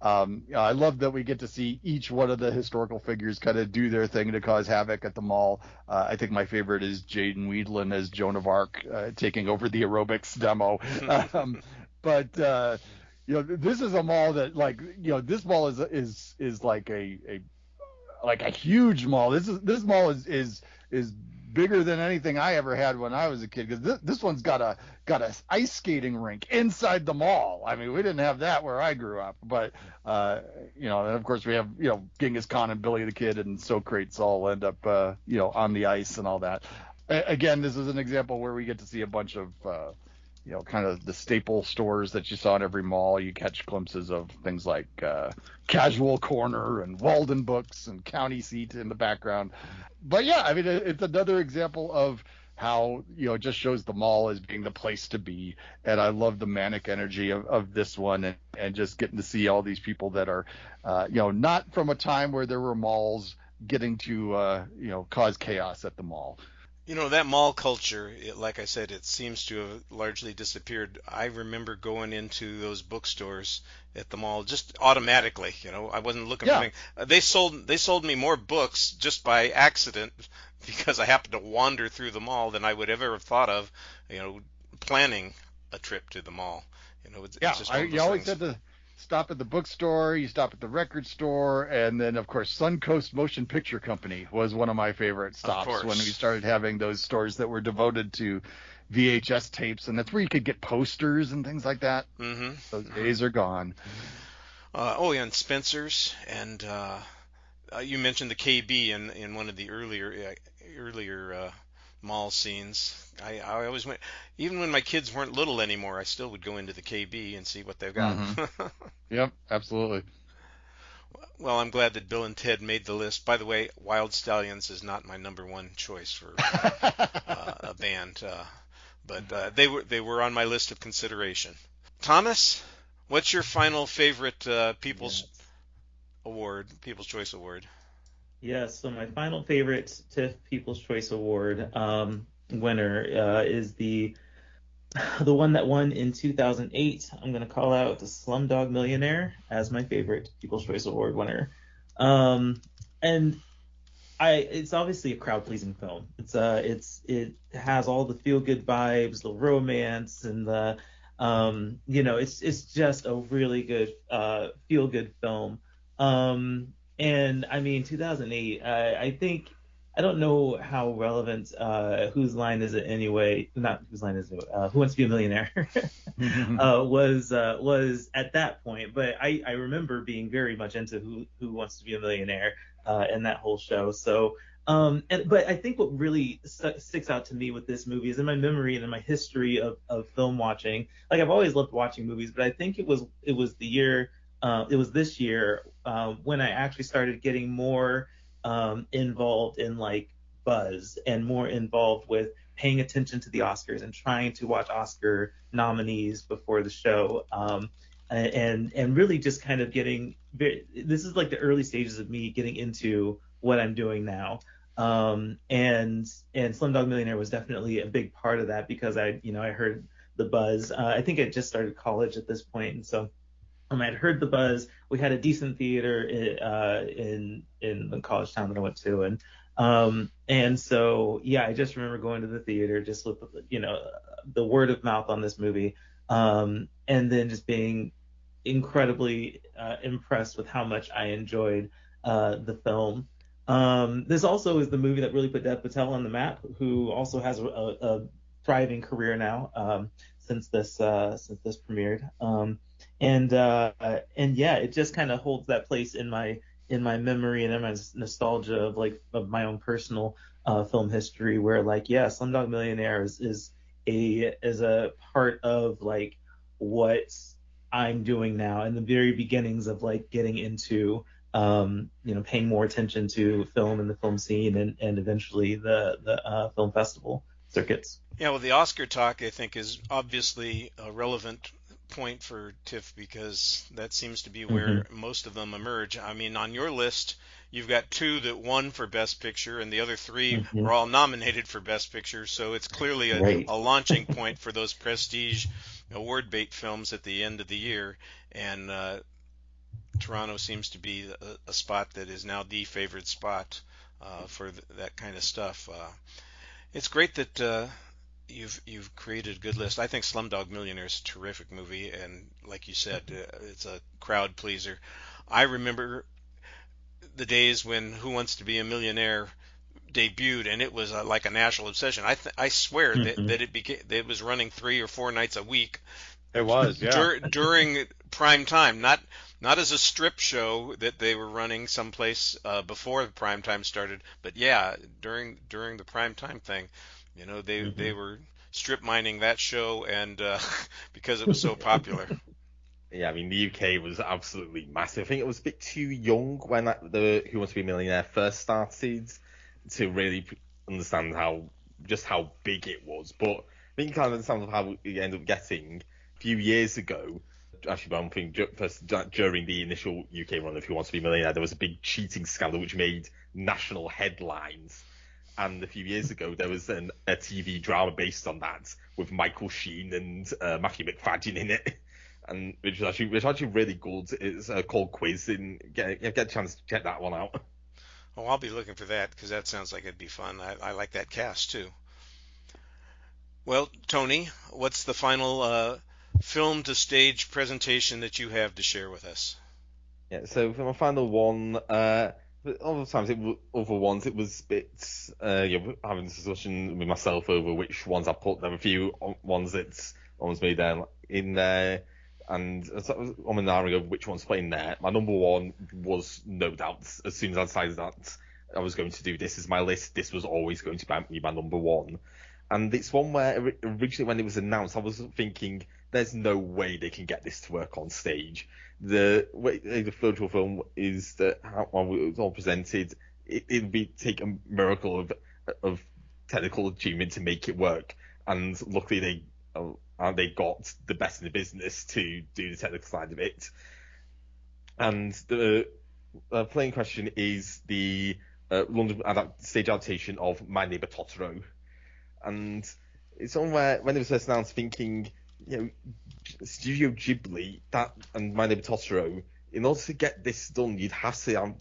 I love that we get to see each one of the historical figures kind of do their thing to cause havoc at the mall. I think my favorite is Jaden Weedlin as Joan of Arc taking over the aerobics demo. But this is a mall that, this mall is like a huge mall. This mall is bigger than anything I ever had when I was a kid, because this one's got a ice skating rink inside the mall. I mean, we didn't have that where I grew up, but and of course we have Genghis Khan and Billy the Kid and Socrates all end up on the ice and all that. Again, this is an example where we get to see a bunch of kind of the staple stores that you saw in every mall. You catch glimpses of things like Casual Corner and Walden Books and County Seat in the background. But yeah, I mean, it's another example of how, it just shows the mall as being the place to be. And I love the manic energy of this one, and just getting to see all these people that are, not from a time where there were malls getting to, cause chaos at the mall. That mall culture, like I said, it seems to have largely disappeared. I remember going into those bookstores at the mall just automatically. I wasn't looking for anything. They sold me more books just by accident because I happened to wander through the mall than I would ever have thought of, planning a trip to the mall. It's just one of those you always things. had to stop at the bookstore, you stop at the record store, and then, of course, Suncoast Motion Picture Company was one of my favorite stops when we started having those stores that were devoted to VHS tapes, and that's where you could get posters and things like that. Mm-hmm. Those days are gone. And Spencer's, and you mentioned the KB in one of the earlier mall scenes. I always went, even when my kids weren't little anymore, I still would go into the KB and see what they've got. Mm-hmm. Yep, absolutely. Well, I'm glad that Bill and Ted made the list. By the way, Wild Stallions is not my number one choice for a band, but they were on my list of consideration. Thomas, what's your final favorite People's Choice Award? Yes, so my final favorite TIFF People's Choice Award winner is the one that won in 2008. I'm going to call out the Slumdog Millionaire as my favorite People's Choice Award winner. And it's obviously a crowd-pleasing film. It has all the feel-good vibes, the romance, and the it's just a really good feel-good film. And I mean, 2008, I don't know how relevant Whose Line Is It Anyway? Not Whose Line Is It? Who Wants to Be a Millionaire was at that point, but I remember being very much into Who Wants to Be a Millionaire and that whole show. So, but I think what really sticks out to me with this movie is in my memory and in my history of film watching. Like, I've always loved watching movies, but I think it was this year when I actually started getting more involved in like buzz and more involved with paying attention to the Oscars and trying to watch Oscar nominees before the show, and really just kind of getting this is like the early stages of me getting into what I'm doing now. And Slumdog Millionaire was definitely a big part of that because I heard the buzz. I think I just started college at this point, and so I'd heard the buzz. We had a decent theater in the college town that I went to, and so yeah, I just remember going to the theater just with the word of mouth on this movie, and then just being incredibly impressed with how much I enjoyed the film. This also is the movie that really put Dev Patel on the map, who also has a thriving career now since this premiered. And yeah, it just kind of holds that place in my memory and in my nostalgia of my own personal film history, where Slumdog Millionaire is a part of like what I'm doing now and the very beginnings of like getting into paying more attention to film and the film scene and eventually the film festival circuits. Yeah, well, the Oscar talk, I think, is obviously a relevant point for TIFF because that seems to be where most of them emerge. I mean, on your list, you've got 2 that won for Best Picture, and the other 3 were all nominated for Best Picture, so it's clearly a launching point for those prestige award bait films at the end of the year, and Toronto seems to be a spot that is now the favorite spot for that kind of stuff. It's great that you've created a good list. I think Slumdog Millionaire is a terrific movie, and like you said, it's a crowd pleaser. I remember the days when Who Wants to Be a Millionaire debuted, and it was like a national obsession. I swear that it was running 3 or 4 nights a week. It was, yeah. During prime time, not as a strip show that they were running someplace before the prime time started, but yeah, during the prime time thing, they were strip mining that show, and because it was so popular. Yeah, I mean, the UK was absolutely massive. I think it was a bit too young when the Who Wants to Be a Millionaire first started to really understand how big it was. But I think you kind of understand how it ended up getting a few years ago. Actually, one thing, first, during the initial UK run of Who Wants to Be a Millionaire, there was a big cheating scandal which made national headlines. And a few years ago, there was a TV drama based on that with Michael Sheen and Matthew McFadden in it, and which was actually really good. It's called Quiz, and get a chance to check that one out. Oh, I'll be looking for that because that sounds like it'd be fun. I like that cast too. Well, Tony, what's the final film to stage presentation that you have to share with us? Yeah, so for my final one, other times other ones it was a bit having a discussion with myself over which ones I put. There were a few ones that almost made there in there, and I'm an hour of which one's playing there. My number one was no doubt, as soon as I decided that I was going to do this as my list, this was always going to be my number one. And it's one where originally when it was announced, I was thinking there's no way they can get this to work on stage. The way the virtual film is that how it was all presented, it would take a miracle of technical achievement to make it work. And luckily they got the best in the business to do the technical side of it. And the playing question is the London stage adaptation of My Neighbor Totoro. And it's somewhere when it was first announced, thinking, Studio Ghibli, that and My Neighbor Totoro, in order to get this done, you'd have to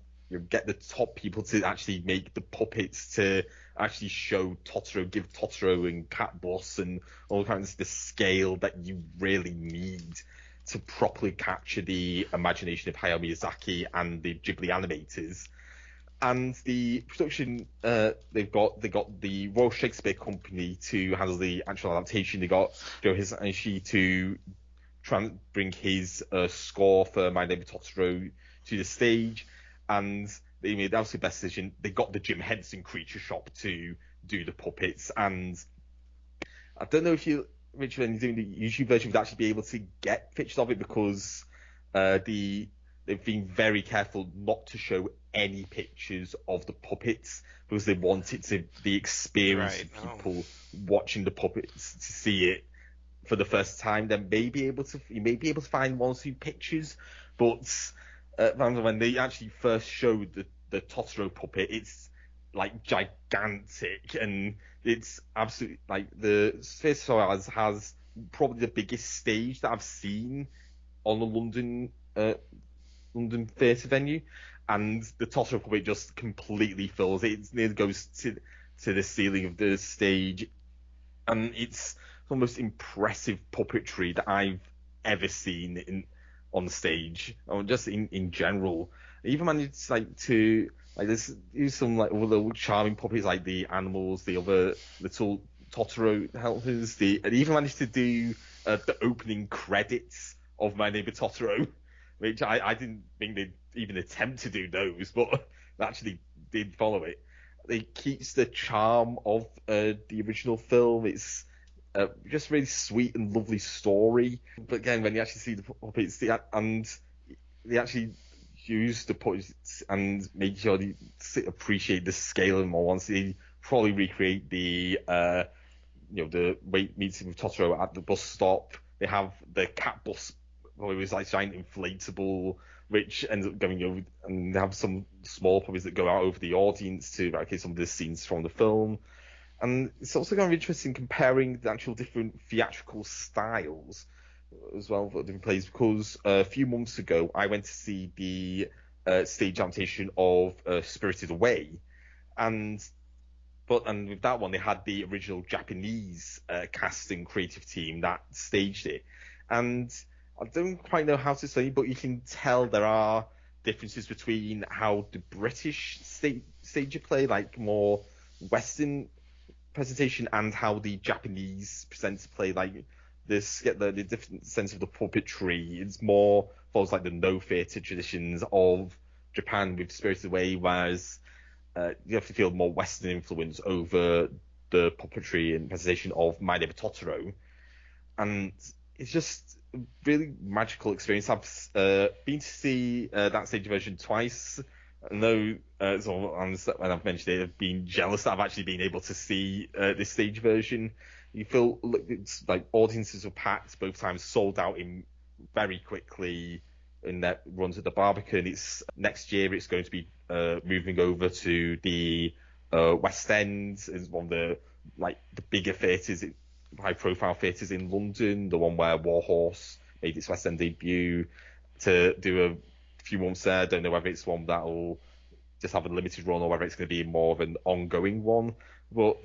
get the top people to actually make the puppets to actually show Totoro, give Totoro and Cat Boss and all kinds of the scale that you really need to properly capture the imagination of Hayao Miyazaki and the Ghibli animators. And the production, they got the Royal Shakespeare Company to handle the actual adaptation. They got Joe Hisaishi to bring his score for My Neighbor Totoro to the stage, and they made the absolute best decision. They got the Jim Henson Creature Shop to do the puppets, and I don't know if Richard, when you're doing the YouTube version, would actually be able to get pictures of it because they've been very careful not to show any pictures of the puppets because they want it to the experience of people watching the puppets to see it for the first time. Then you may be able to find 1 or 2 pictures, but when they actually first showed the Totoro puppet, it's like gigantic and it's absolutely like the Sphere has probably the biggest stage that I've seen on a London theatre venue, and the Totoro puppet just completely fills it. It nearly goes to the ceiling of the stage, and it's the most impressive puppetry that I've ever seen on stage, or just in general. I even managed to there's some like little charming puppets like the animals, the other little Totoro helpers. I even managed to do the opening credits of My Neighbor Totoro, which I didn't think they'd even attempt to do those, but they actually did follow it. It keeps the charm of the original film. It's just a really sweet and lovely story. But again, when you actually see the puppets, and they actually use the puppets and make sure you appreciate the scale of them all. Once they probably recreate the the meeting with Totoro at the bus stop. They have the cat bus, where it was like giant inflatable, which ends up going over, and they have some small puppies that go out over the audience to replicate some of the scenes from the film. And it's also kind of interesting comparing the actual different theatrical styles as well for different plays, because a few months ago I went to see the stage adaptation of Spirited Away, and with that one they had the original Japanese cast and creative team that staged it, and I don't quite know how to say, but you can tell there are differences between how the British stage a play, like more Western presentation, and how the Japanese present a play, like this, get the different sense of the puppetry. It's more follows like the no theatre traditions of Japan with Spirited Away, whereas you have to feel more Western influence over the puppetry and presentation of My Neighbor Totoro. And it's just a really magical experience. I've been to see that stage version twice. I know, when I've mentioned it, I've been jealous that I've actually been able to see this stage version. You feel it's like audiences were packed both times, sold out in very quickly in that runs at the Barbican. It's next year. It's going to be moving over to the West End. Is one of the bigger theatres, high-profile theatres in London. The one where Warhorse made its West End debut, to do a few months there. Don't know whether it's one that will just have a limited run or whether it's going to be more of an ongoing one. But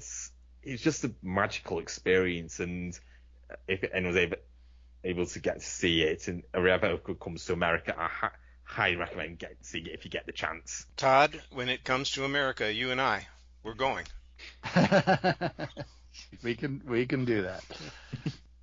it's just a magical experience, and if anyone's able to get to see it, and wherever it comes to America, I highly recommend seeing it if you get the chance. Todd, when it comes to America, you and I, we're going. We can do that.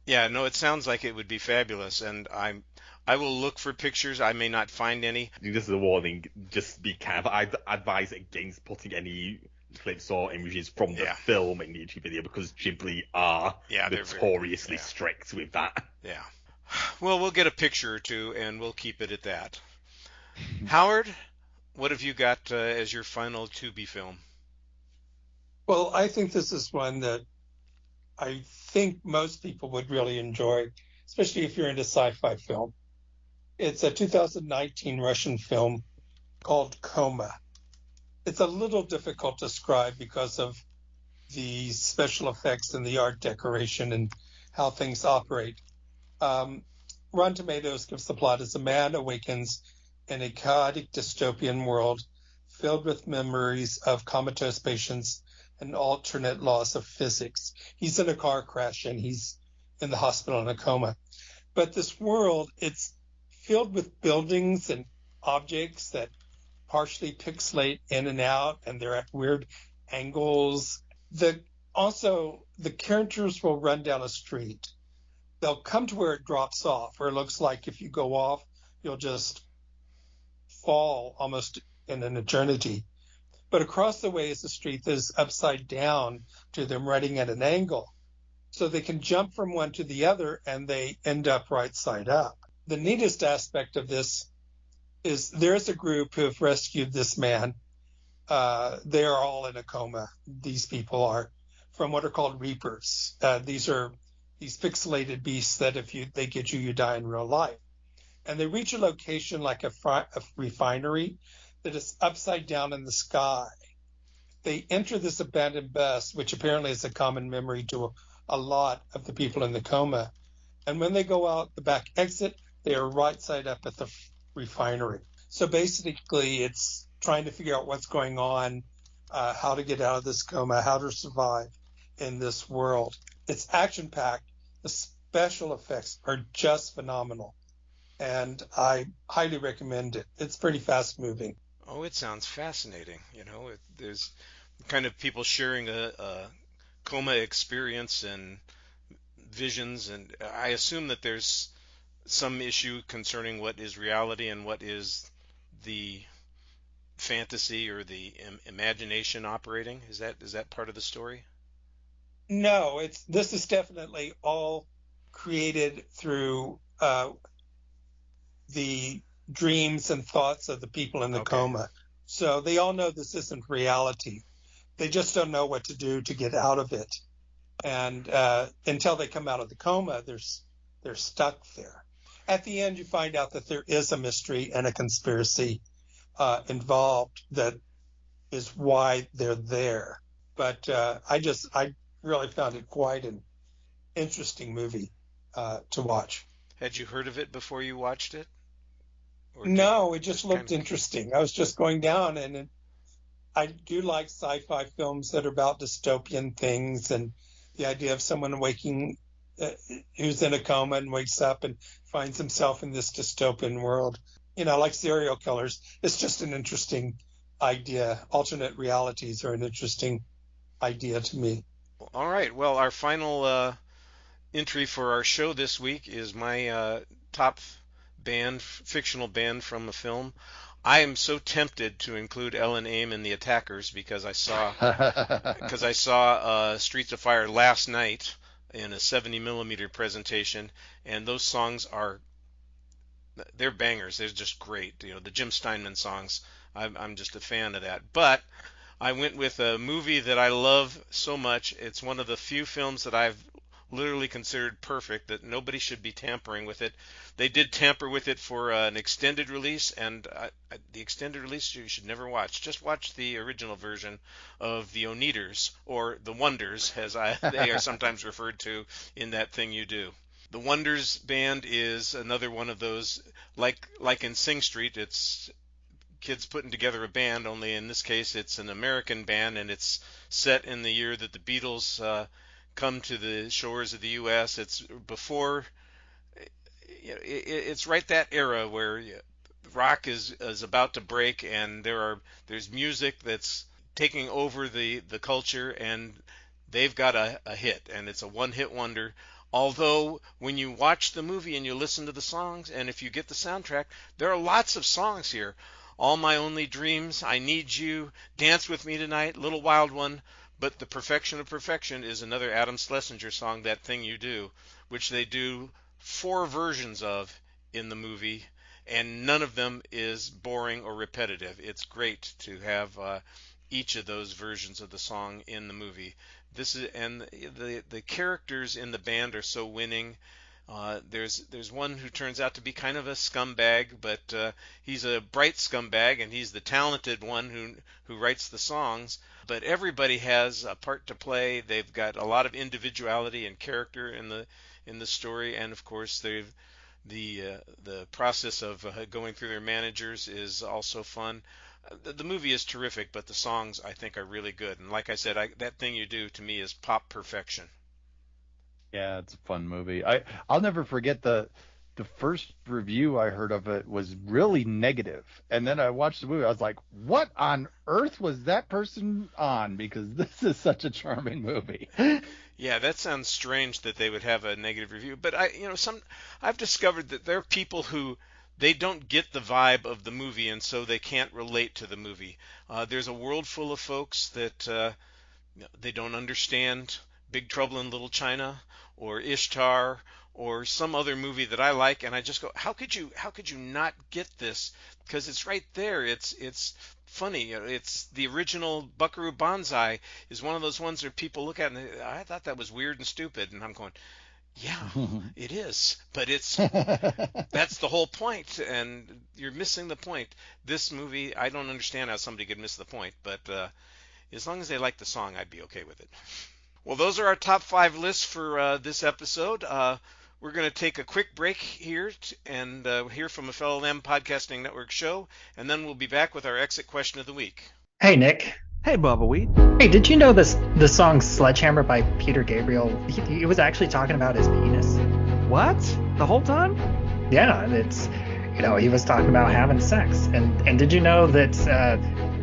Yeah, no, it sounds like it would be fabulous, and I will look for pictures. I may not find any. This is a warning. Just be careful. I'd advise against putting any clips or images from the film in the YouTube video, because Ghibli are notoriously strict with that. Yeah. Well, we'll get a picture or two, and we'll keep it at that. Howard, what have you got as your final Tubi film? Well, I think this is one that I think most people would really enjoy, especially if you're into sci-fi film. It's a 2019 Russian film called Coma. It's a little difficult to describe because of the special effects and the art decoration and how things operate. Rotten Tomatoes gives the plot as a man awakens in a chaotic dystopian world filled with memories of comatose patients and alternate laws of physics. He's in a car crash and he's in the hospital in a coma. But this world, it's filled with buildings and objects that partially pixelate in and out, and they're at weird angles. Also, the characters will run down a street. They'll come to where it drops off, where it looks like if you go off, you'll just fall almost in an eternity. But across the way is a street that is upside down to them running at an angle. So they can jump from one to the other, and they end up right side up. The neatest aspect of this is there's a group who have rescued this man. They are all in a coma. These people are, from what are called reapers. These are these pixelated beasts that if they get you, you die in real life. And they reach a location like a refinery that is upside down in the sky. They enter this abandoned bus, which apparently is a common memory to a lot of the people in the coma. And when they go out the back exit, They are right side up at the refinery. So basically, it's trying to figure out what's going on, how to get out of this coma, how to survive in this world. It's action-packed. The special effects are just phenomenal, and I highly recommend it. It's pretty fast-moving. Oh, it sounds fascinating. There's kind of people sharing a coma experience and visions, and I assume that there's some issue concerning what is reality and what is the fantasy or the imagination operating. Is that part of the story? No, this is definitely all created through the dreams and thoughts of the people in the coma. So they all know this isn't reality. They just don't know what to do to get out of it. And until they come out of the coma, they're stuck there. At the end, you find out that there is a mystery and a conspiracy involved that is why they're there. But I really found it quite an interesting movie to watch. Had you heard of it before you watched it? No, it just looked interesting. I was just going down, and I do like sci-fi films that are about dystopian things, and the idea of someone who's in a coma and wakes up and finds himself in this dystopian world. Like serial killers. It's just an interesting idea. Alternate realities are an interesting idea to me. All right. Well, our final entry for our show this week is my top fictional band from a film. I am so tempted to include Ellen Aim and the Attackers because I saw Streets of Fire last night in a 70mm presentation, and those songs they're bangers. They're just great. The Jim Steinman songs. I'm just a fan of that. But I went with a movie that I love so much. It's one of the few films that I've literally considered perfect, that nobody should be tampering with it. They did tamper with it for an extended release, and the extended release you should never watch. Just watch the original version of the Oneaters, or the Wonders, as they are sometimes referred to in That Thing You Do. The Wonders band is another one of those, like in Sing Street, it's kids putting together a band, only in this case it's an American band, and it's set in the year that the Beatles come to the shores of the U.S. It's before, it's right that era where rock is about to break, and there's music that's taking over the culture, and they've got a hit, and it's a one-hit wonder. Although when you watch the movie and you listen to the songs, and if you get the soundtrack, there are lots of songs here. All My Only Dreams, I Need You, Dance With Me Tonight, Little Wild One. But The Perfection of Perfection is another Adam Schlesinger song, That Thing You Do, which they do 4 versions of in the movie, and none of them is boring or repetitive. It's great to have each of those versions of the song in the movie. The characters in the band are so winning. There's one who turns out to be kind of a scumbag, but he's a bright scumbag, and he's the talented one who writes the songs. But everybody has a part to play. They've got a lot of individuality and character in the story, and of course the process of going through their managers is also fun. The movie is terrific, but the songs I think are really good. And like I said, That Thing You Do to me is pop perfection. Yeah, it's a fun movie. I'll never forget the first review I heard of it was really negative, and then I watched the movie. I was like, "What on earth was that person on?" Because this is such a charming movie. Yeah, that sounds strange that they would have a negative review. But I've discovered that there are people who they don't get the vibe of the movie, and so they can't relate to the movie. There's a world full of folks that they don't understand Big Trouble in Little China or Ishtar or some other movie that I like, and I just go, how could you not get this? Because it's right there. It's funny. It's the original Buckaroo Banzai is one of those ones where people look at and I thought that was weird and stupid, and I'm going, yeah, it is, but that's the whole point, and you're missing the point. This movie, I don't understand how somebody could miss the point, but as long as they like the song, I'd be okay with it. Well, those are our top 5 lists for this episode. We're going to take a quick break here and hear from a fellow Lamb Podcasting Network show, and then we'll be back with our exit question of the week. Hey, Nick. Hey, Bubba Wheat. Hey, did you know the song Sledgehammer by Peter Gabriel, he was actually talking about his penis? What? The whole time? Yeah, it's, he was talking about having sex. And did you know that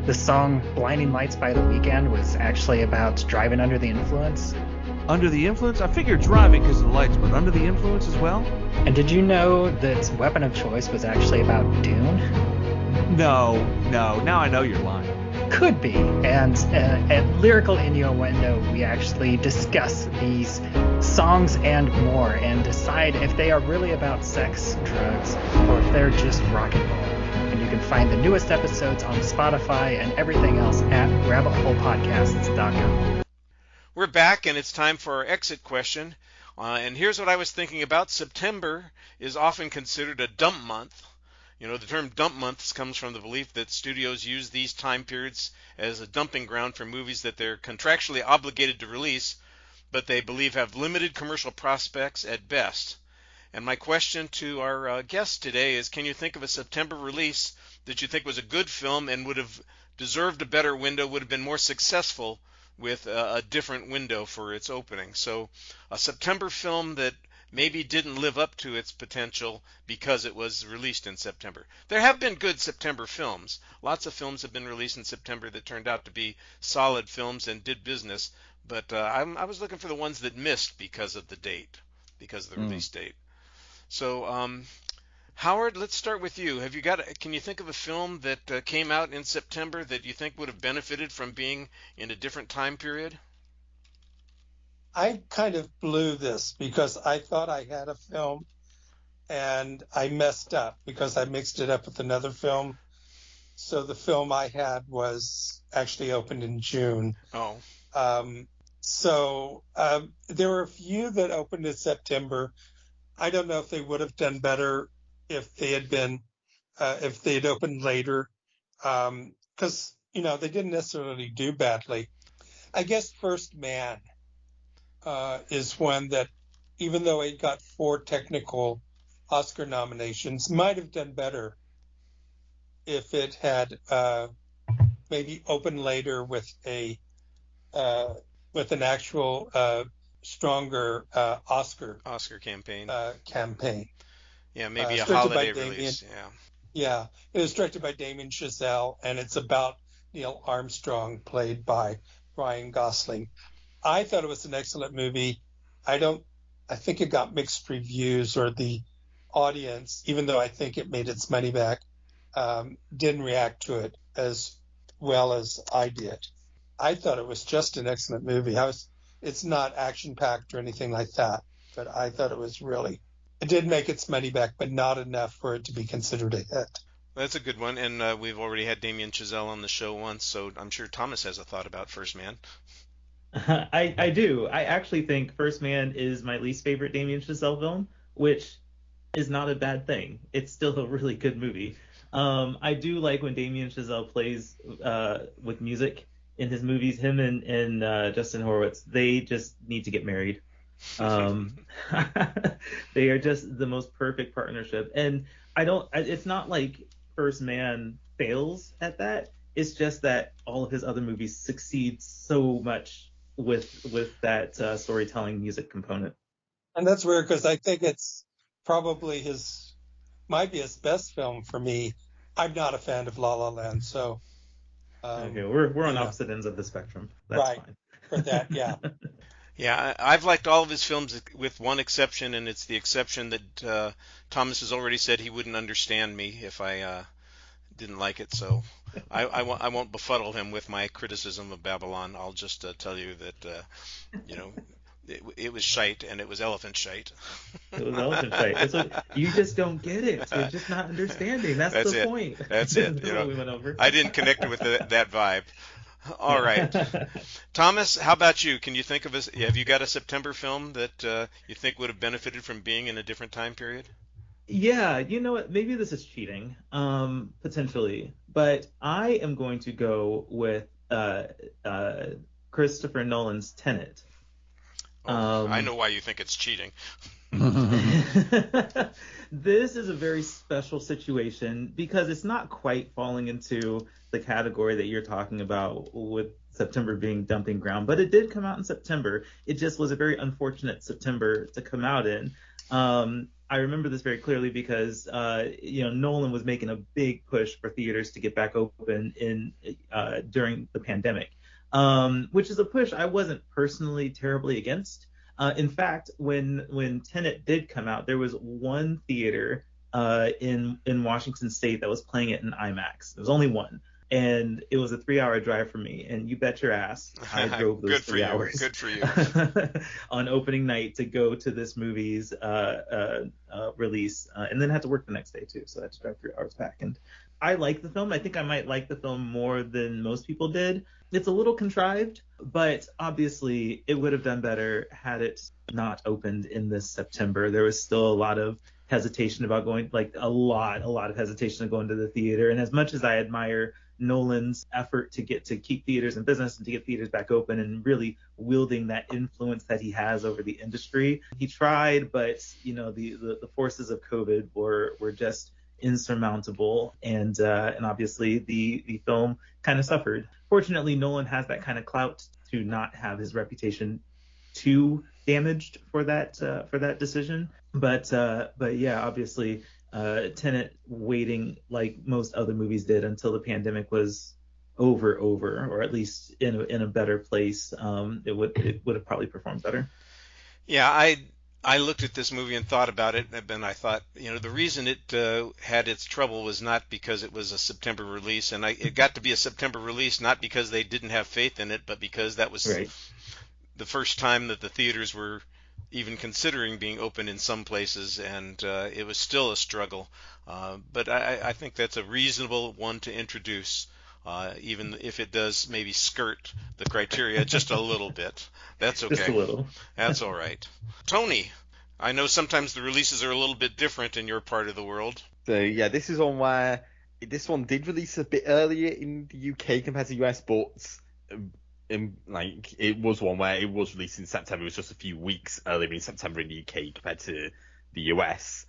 the song Blinding Lights by The Weeknd was actually about driving under the influence? Under the influence? I figured driving because of the lights, but under the influence as well? And did you know that Weapon of Choice was actually about Dune? No. Now I know you're lying. Could be. And at Lyrical Innuendo, we actually discuss these songs and more and decide if they are really about sex, drugs, or if they're just rock and roll. And you can find the newest episodes on Spotify and everything else at rabbitholepodcasts.com. We're back, and it's time for our exit question. And here's what I was thinking about. September is often considered a dump month. The term dump months comes from the belief that studios use these time periods as a dumping ground for movies that they're contractually obligated to release, but they believe have limited commercial prospects at best. And my question to our guest today is, can you think of a September release that you think was a good film and would have deserved a better window, would have been more successful with a different window for its opening? So a September film that maybe didn't live up to its potential because it was released in September. There have been good September films. Lots of films have been released in September that turned out to be solid films and did business, but I was looking for the ones that missed because of the date, because of the release date. So Howard, let's start with you. Can you think of a film that came out in September that you think would have benefited from being in a different time period? I kind of blew this because I thought I had a film and I messed up because I mixed it up with another film. So the film I had was actually opened in June. Oh. There were a few that opened in September. I don't know if they would have done better if they had opened later. Because, they didn't necessarily do badly. I guess First Man is one that, even though it got 4 technical Oscar nominations, might have done better if it had maybe opened later with an actual stronger Oscar campaign. Yeah, maybe a holiday release. Yeah, it was directed by Damien Chazelle, and it's about Neil Armstrong, played by Ryan Gosling. I thought it was an excellent movie. I think it got mixed reviews, or the audience, even though I think it made its money back, didn't react to it as well as I did. I thought it was just an excellent movie. It's not action-packed or anything like that, but I thought it did make its money back, but not enough for it to be considered a hit. That's a good one, and we've already had Damien Chazelle on the show once, so I'm sure Thomas has a thought about First Man. I do. I actually think First Man is my least favorite Damien Chazelle film, which is not a bad thing. It's still a really good movie. I do like when Damien Chazelle plays with music in his movies. Him and Justin Horwitz, they just need to get married. They are just the most perfect partnership. And it's not like First Man fails at that. It's just that all of his other movies succeed so much with that storytelling music component. And that's weird because I think it's probably might be his best film for me. I'm not a fan of La La Land, so okay, we're on opposite ends of the spectrum. That's right, fine. For that, yeah. Yeah, I've liked all of his films with one exception, and it's the exception that Thomas has already said he wouldn't understand me if I didn't like it. So I won't befuddle him with my criticism of Babylon. I'll just tell you that it was shite, and it was elephant shite. It was elephant shite. You just don't get it. You're just not understanding. That's the point. That's it. We went over. I didn't connect with that vibe. All right. Thomas, how about you? Can you think of have you got a September film that you think would have benefited from being in a different time period? Yeah, you know what? Maybe this is cheating, potentially, but I am going to go with Christopher Nolan's Tenet. I know why you think it's cheating. This is a very special situation because it's not quite falling into the category that you're talking about with September being dumping ground, but it did come out in September. It just was a very unfortunate September to come out in. I remember this very clearly because Nolan was making a big push for theaters to get back open during the pandemic, which is a push I wasn't personally terribly against. In fact, when Tenet did come out, there was one theater in Washington State that was playing it in IMAX. There was only one, and it was a 3-hour drive for me. And you bet your ass, I drove those 3 hours. Good for you. On opening night to go to this movie's release, and then had to work the next day too, so I had to drive 3 hours back. And I like the film. I think I might like the film more than most people did. It's a little contrived, but obviously it would have done better had it not opened in this September. There was still a lot of hesitation about going, like a lot of hesitation of going to the theater. And as much as I admire Nolan's effort to keep theaters in business and to get theaters back open and really wielding that influence that he has over the industry, he tried, but the forces of COVID were just insurmountable, and obviously the film kind of suffered. Fortunately, Nolan has that kind of clout to not have his reputation too damaged for that decision. But yeah, obviously, Tenet waiting like most other movies did until the pandemic was over, or at least in a better place, it would have probably performed better. Yeah, I looked at this movie and thought about it, and I thought, the reason it had its trouble was not because it was a September release, and it got to be a September release not because they didn't have faith in it, but because that was right. The first time that the theaters were even considering being open in some places, and it was still a struggle. But I think that's a reasonable one to introduce. Even if it does maybe skirt the criteria just a little bit. That's okay. Just a little. That's all right. Tony, I know sometimes the releases are a little bit different in your part of the world. So yeah, this is one where this one did release a bit earlier in the UK compared to US, but it was one where it was released in September. It was just a few weeks earlier in September in the UK compared to the US.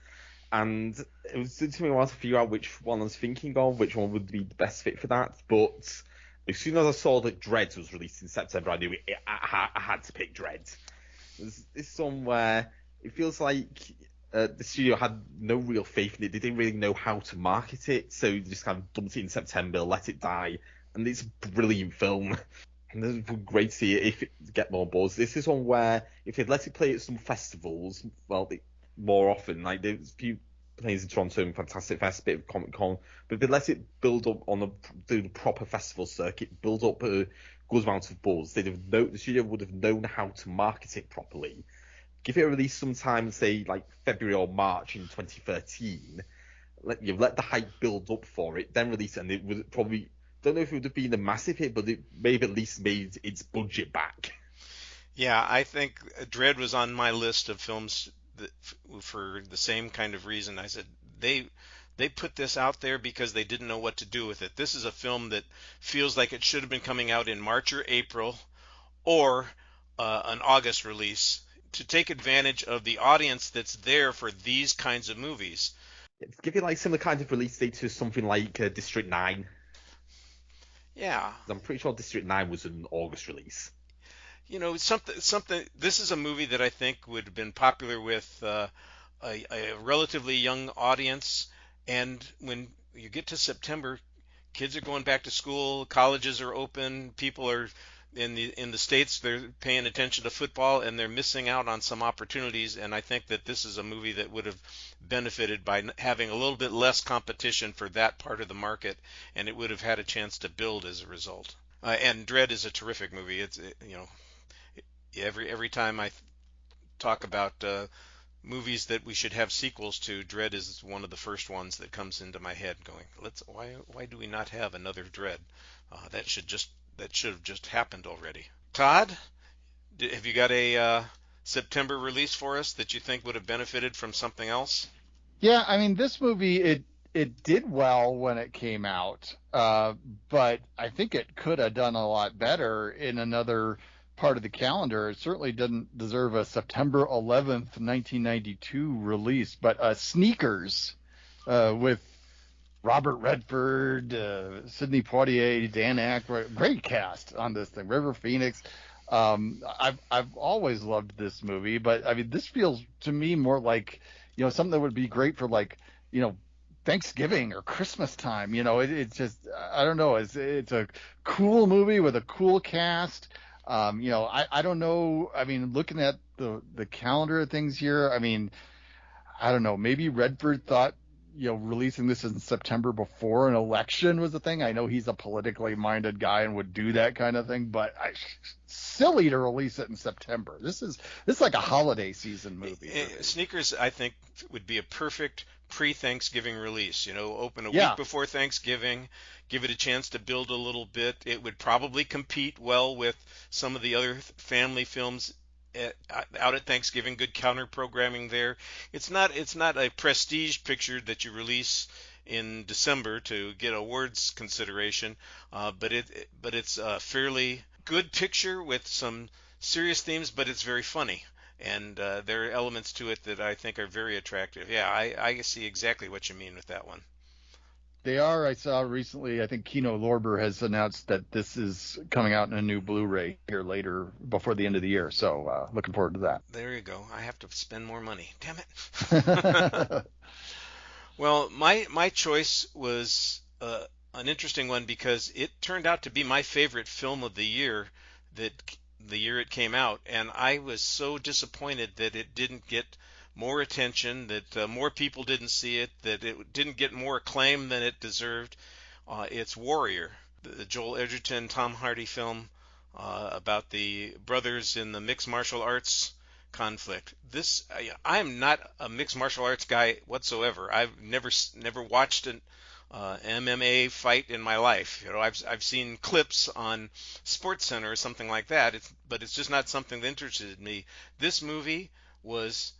And it took me a while to figure out which one I was thinking of, which one would be the best fit for that. But as soon as I saw that Dredd was released in September, I knew I had to pick Dredd. This is one where it feels like the studio had no real faith in it. They didn't really know how to market it, so they just kind of dumped it in September, let it die. And it's a brilliant film. And it would be great to see it if it get more buzz. This is one where if they'd let it play at some festivals, more often, like there's a few plays in Toronto and Fantastic Fest, bit of Comic Con, but if they let it build up do the proper festival circuit, build up a good amount of buzz, the studio would have known how to market it properly. Give it a release sometime, say like February or March in 2013. Let the hype build up for it, then release it, and it would probably, don't know if it would have been a massive hit, but it may have at least made its budget back. Yeah, I think Dredd was on my list of films for the same kind of reason. I said they put this out there because they didn't know what to do with it. This is a film that feels like it should have been coming out in March or April or an August release to take advantage of the audience that's there for these kinds of movies. Give it like similar kind of release date to something like District 9. Yeah. I'm pretty sure District 9 was an August release. Something. This is a movie that I think would have been popular with a relatively young audience. And when you get to September, kids are going back to school, colleges are open, people are in the States, they're paying attention to football, and they're missing out on some opportunities. And I think that this is a movie that would have benefited by having a little bit less competition for that part of the market, and it would have had a chance to build as a result. And Dredd is a terrific movie. It's every time I talk about movies that we should have sequels to, Dredd is one of the first ones that comes into my head. Going, why do we not have another Dredd? That should have just happened already. Todd, have you got a September release for us that you think would have benefited from something else? Yeah, I mean, this movie it did well when it came out, but I think it could have done a lot better in another part of the calendar. It certainly didn't deserve a September 11th, 1992 release, but Sneakers with Robert Redford, Sidney Poitier, Dan Aykroyd, great cast on this thing. River Phoenix. I've always loved this movie, but I mean, this feels to me more like, something that would be great for like, Thanksgiving or Christmas time. It's just, I don't know. It's a cool movie with a cool cast. I don't know. I mean, looking at the calendar of things here, I mean, I don't know. Maybe Redford thought, releasing this in September before an election was a thing. I know he's a politically minded guy and would do that kind of thing, but silly to release it in September. This is like a holiday season movie. Sneakers, I think, would be a perfect pre-Thanksgiving release. Open a week before Thanksgiving, give it a chance to build a little bit. It would probably compete well with some of the other family films out at Thanksgiving. Good counter programming there. It's not a prestige picture that you release in December to get awards consideration, but it's a fairly good picture with some serious themes, but it's very funny, and there are elements to it that I think are very attractive. Yeah, I see exactly what you mean with that one. They are. I saw recently, I think Kino Lorber has announced that this is coming out in a new Blu-ray here later before the end of the year. So looking forward to that. There you go. I have to spend more money. Damn it. Well, my choice was an interesting one because it turned out to be my favorite film of the year, the year it came out. And I was so disappointed that it didn't get more attention, that more people didn't see it, that it didn't get more acclaim than it deserved. It's Warrior, the Joel Edgerton, Tom Hardy film about the brothers in the mixed martial arts conflict. I'm not a mixed martial arts guy whatsoever. I've never watched an MMA fight in my life. I've seen clips on SportsCenter or something like that. But it's just not something that interested me. This movie was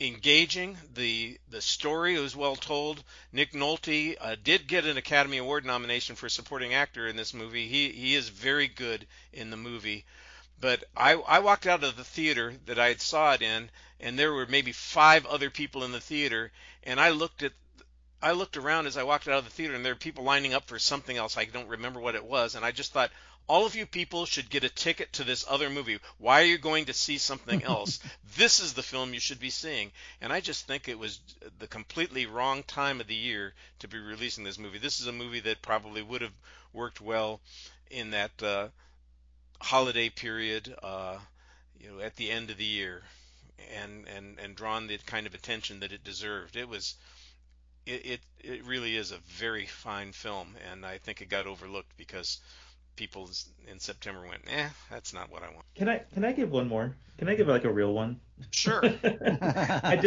engaging. The story was well told. Nick Nolte did get an Academy Award nomination for supporting actor in this movie. He is very good in the movie. But I walked out of the theater that I saw it in, and there were maybe 5 other people in the theater, and I looked around as I walked out of the theater, and there were people lining up for something else. I don't remember what it was, and I just thought, all of you people should get a ticket to this other movie. Why are you going to see something else? This is the film you should be seeing. And I just think it was the completely wrong time of the year to be releasing this movie. This is a movie that probably would have worked well in that holiday period, at the end of the year, and drawn the kind of attention that it deserved. It really is a very fine film, and I think it got overlooked because people in September went, that's not what I want. Can I give one more? Can I give like a real one? Sure. I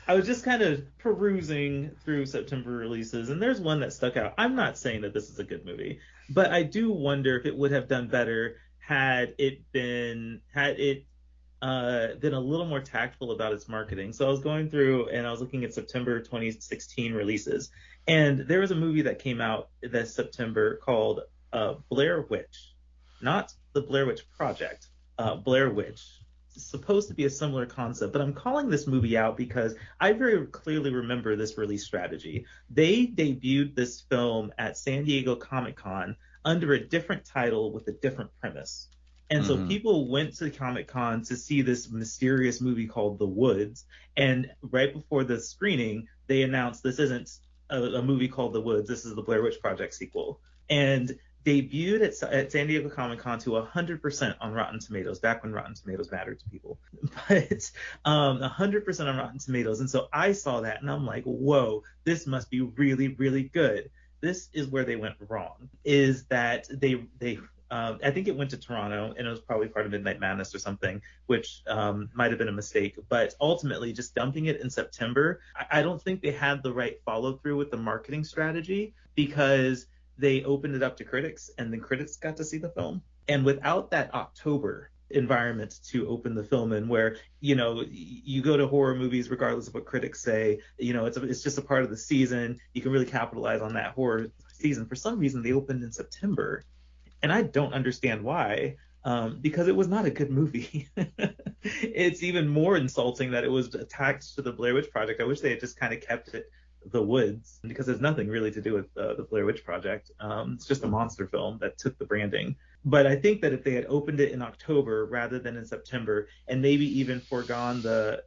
was just kind of perusing through September releases, and there's one that stuck out. I'm not saying that this is a good movie, but I do wonder if it would have done better had it been a little more tactful about its marketing. So I was going through and I was looking at September 2016 releases, and there was a movie that came out this September called Blair Witch, not the Blair Witch Project. Blair Witch. It's supposed to be a similar concept, but I'm calling this movie out because I very clearly remember this release strategy. They debuted this film at San Diego Comic-Con under a different title with a different premise. And so people went to Comic-Con to see this mysterious movie called The Woods, and right before the screening, they announced this isn't a movie called The Woods, this is the Blair Witch Project sequel. And debuted at San Diego Comic-Con to 100% on Rotten Tomatoes, back when Rotten Tomatoes mattered to people. But 100% on Rotten Tomatoes. And so I saw that and I'm like, whoa, this must be really, really good. This is where they went wrong, is that they I think it went to Toronto, and it was probably part of Midnight Madness or something, which might have been a mistake. But ultimately, just dumping it in September, I don't think they had the right follow-through with the marketing strategy, because they opened it up to critics, and then critics got to see the film. And without that October environment to open the film in, where, you go to horror movies regardless of what critics say, it's just a part of the season. You can really capitalize on that horror season. For some reason, they opened in September. And I don't understand why. because it was not a good movie. It's even more insulting that it was attached to the Blair Witch Project. I wish they had just kind of kept it The Woods, because there's nothing really to do with the Blair Witch Project. It's just a monster film that took the branding. But I think that if they had opened it in October rather than in September, and maybe even foregone the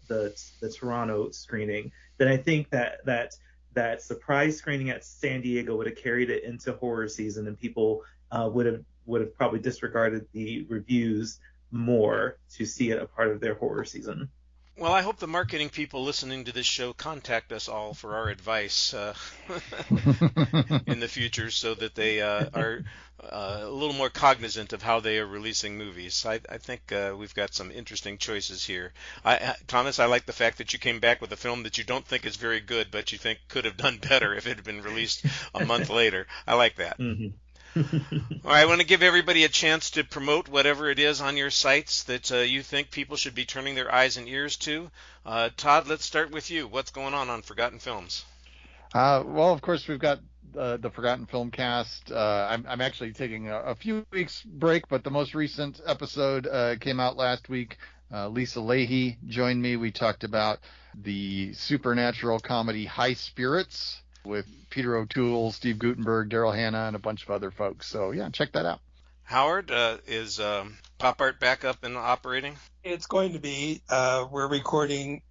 Toronto screening, then I think that surprise screening at San Diego would have carried it into horror season, and people would have probably disregarded the reviews more to see it a part of their horror season. Well, I hope the marketing people listening to this show contact us all for our advice in the future, so that they are a little more cognizant of how they are releasing movies. I think we've got some interesting choices here. Thomas, I like the fact that you came back with a film that you don't think is very good, but you think could have done better if it had been released a month later. I like that. Mm-hmm. All right, I want to give everybody a chance to promote whatever it is on your sites that you think people should be turning their eyes and ears to. Todd, let's start with you. What's going on Forgotten Films? Well, of course, we've got the Forgotten Film Cast. I'm actually taking a few weeks break, but the most recent episode came out last week. Lisa Leahy joined me. We talked about the supernatural comedy High Spirits with Peter O'Toole, Steve Guttenberg, Daryl Hannah, and a bunch of other folks. So, yeah, check that out. Howard, is Pop Art back up and operating? It's going to be. We're recording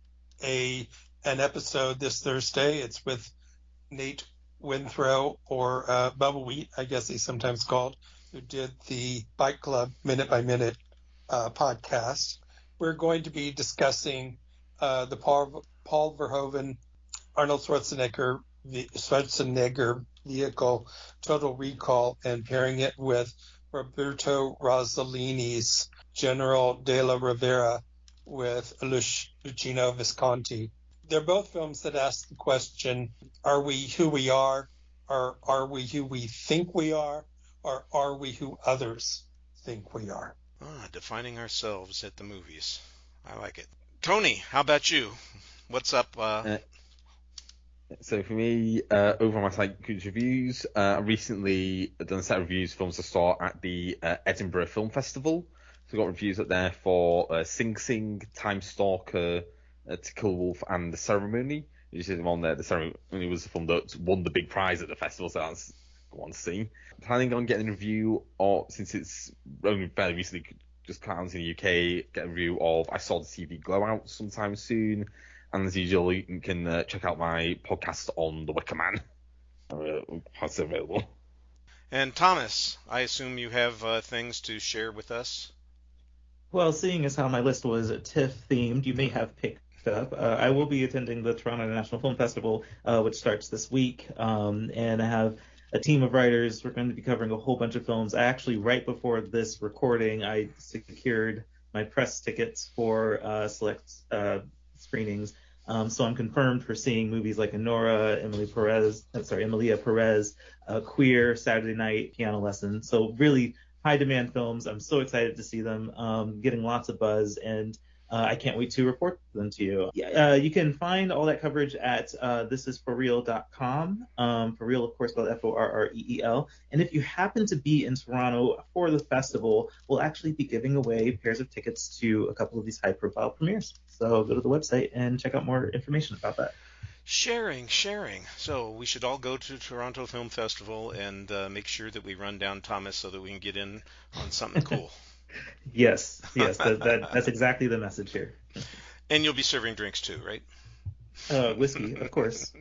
an episode this Thursday. It's with Nate Winthrow, or Bubba Wheat, I guess he's sometimes called, who did the Bike Club Minute by Minute podcast. We're going to be discussing the Paul Verhoeven, Arnold Schwarzenegger vehicle, Total Recall, and pairing it with Roberto Rossellini's General de la Rivera with Luchino Visconti. They're both films that ask the question, are we who we are, or are we who we think we are, or are we who others think we are? Defining ourselves at the movies. I like it. Tony, how about you? What's up? So for me, over on my site, Coogan's Reviews, I recently done a set of reviews films I saw at the Edinburgh Film Festival. So I got reviews up there for Sing Sing, Time Stalker, To Kill a Wolf, and The Ceremony. You see them on there. The Ceremony was the film that won the big prize at the festival, so that's one to see. Planning on getting a review, or since it's only fairly recently just come out in the UK, get a review of I Saw the TV Glow Out sometime soon. And as usual, you can check out my podcast on The Wicker Man. That's available. And Thomas, I assume you have things to share with us? Well, seeing as how my list was TIFF themed, you may have picked up. I will be attending the Toronto International Film Festival, which starts this week. And I have a team of writers. We're going to be covering a whole bunch of films. Actually, right before this recording, I secured my press tickets for select screenings. So I'm confirmed for seeing movies like Anora, Emilia Perez, Queer, Saturday Night, Piano Lesson. So really high demand films. I'm so excited to see them, getting lots of buzz, and I can't wait to report them to you. You can find all that coverage at thisisforreal.com. For real, of course, spelled Forreel. And if you happen to be in Toronto for the festival, we'll actually be giving away pairs of tickets to a couple of these high-profile premieres. So go to the website and check out more information about that. Sharing. So we should all go to Toronto Film Festival and make sure that we run down Thomas so that we can get in on something cool. Yes, that's exactly the message here. And you'll be serving drinks too, right? Whiskey, of course.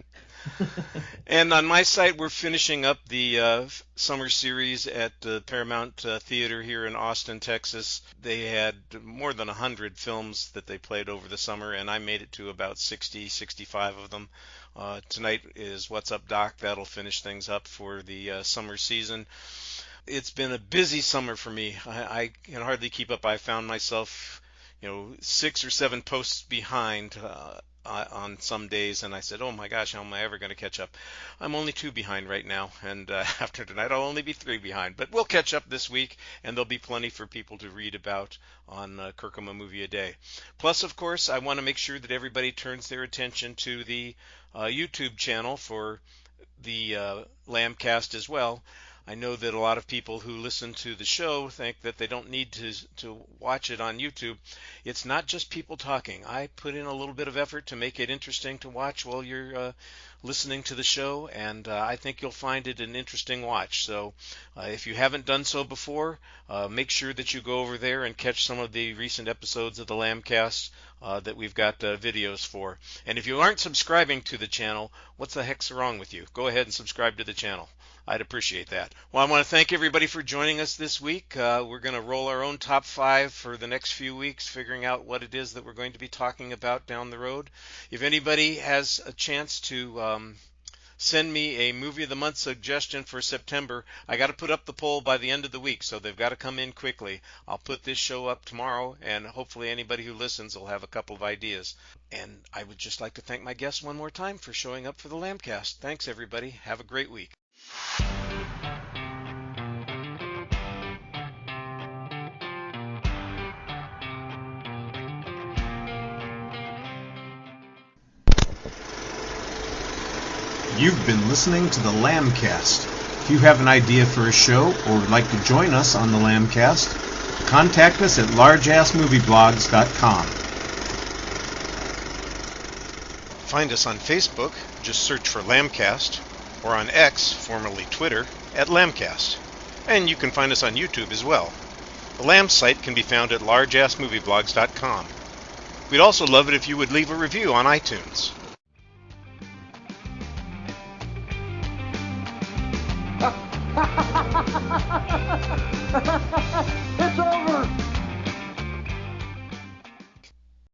And on my site, we're finishing up the summer series at the Paramount Theater here in Austin, Texas. They had more than 100 films that they played over the summer, and I made it to about 65 of them. Tonight is What's Up, Doc? That'll finish things up for the summer season. It's been a busy summer for me. I can hardly keep up. I found myself, 6 or 7 posts behind on some days, and I said, oh my gosh, how am I ever going to catch up? I'm only 2 behind right now, and after tonight I'll only be 3 behind. But we'll catch up this week, and there'll be plenty for people to read about on Kirkham A Movie A Day. Plus, of course, I want to make sure that everybody turns their attention to the YouTube channel for the Lambcast as well. I know that a lot of people who listen to the show think that they don't need to watch it on YouTube. It's not just people talking. I put in a little bit of effort to make it interesting to watch while you're listening to the show, and I think you'll find it an interesting watch. So if you haven't done so before, make sure that you go over there and catch some of the recent episodes of the Lambcast that we've got videos for. And if you aren't subscribing to the channel, what the heck's wrong with you? Go ahead and subscribe to the channel. I'd appreciate that. Well, I want to thank everybody for joining us this week. We're going to roll our own top 5 for the next few weeks, figuring out what it is that we're going to be talking about down the road. If anybody has a chance to send me a movie of the month suggestion for September, I got to put up the poll by the end of the week, so they've got to come in quickly. I'll put this show up tomorrow, and hopefully anybody who listens will have a couple of ideas. And I would just like to thank my guests one more time for showing up for the Lambcast. Thanks, everybody. Have a great week. You've been listening to the Lambcast. If you have an idea for a show or would like to join us on the Lambcast, contact us at largeassmovieblogs.com. Find us on Facebook, just search for Lambcast, or on X, formerly Twitter, at Lambcast. And you can find us on YouTube as well. The Lamb site can be found at largeassmovieblogs.com. We'd also love it if you would leave a review on iTunes. Ha ha ha ha ha ha!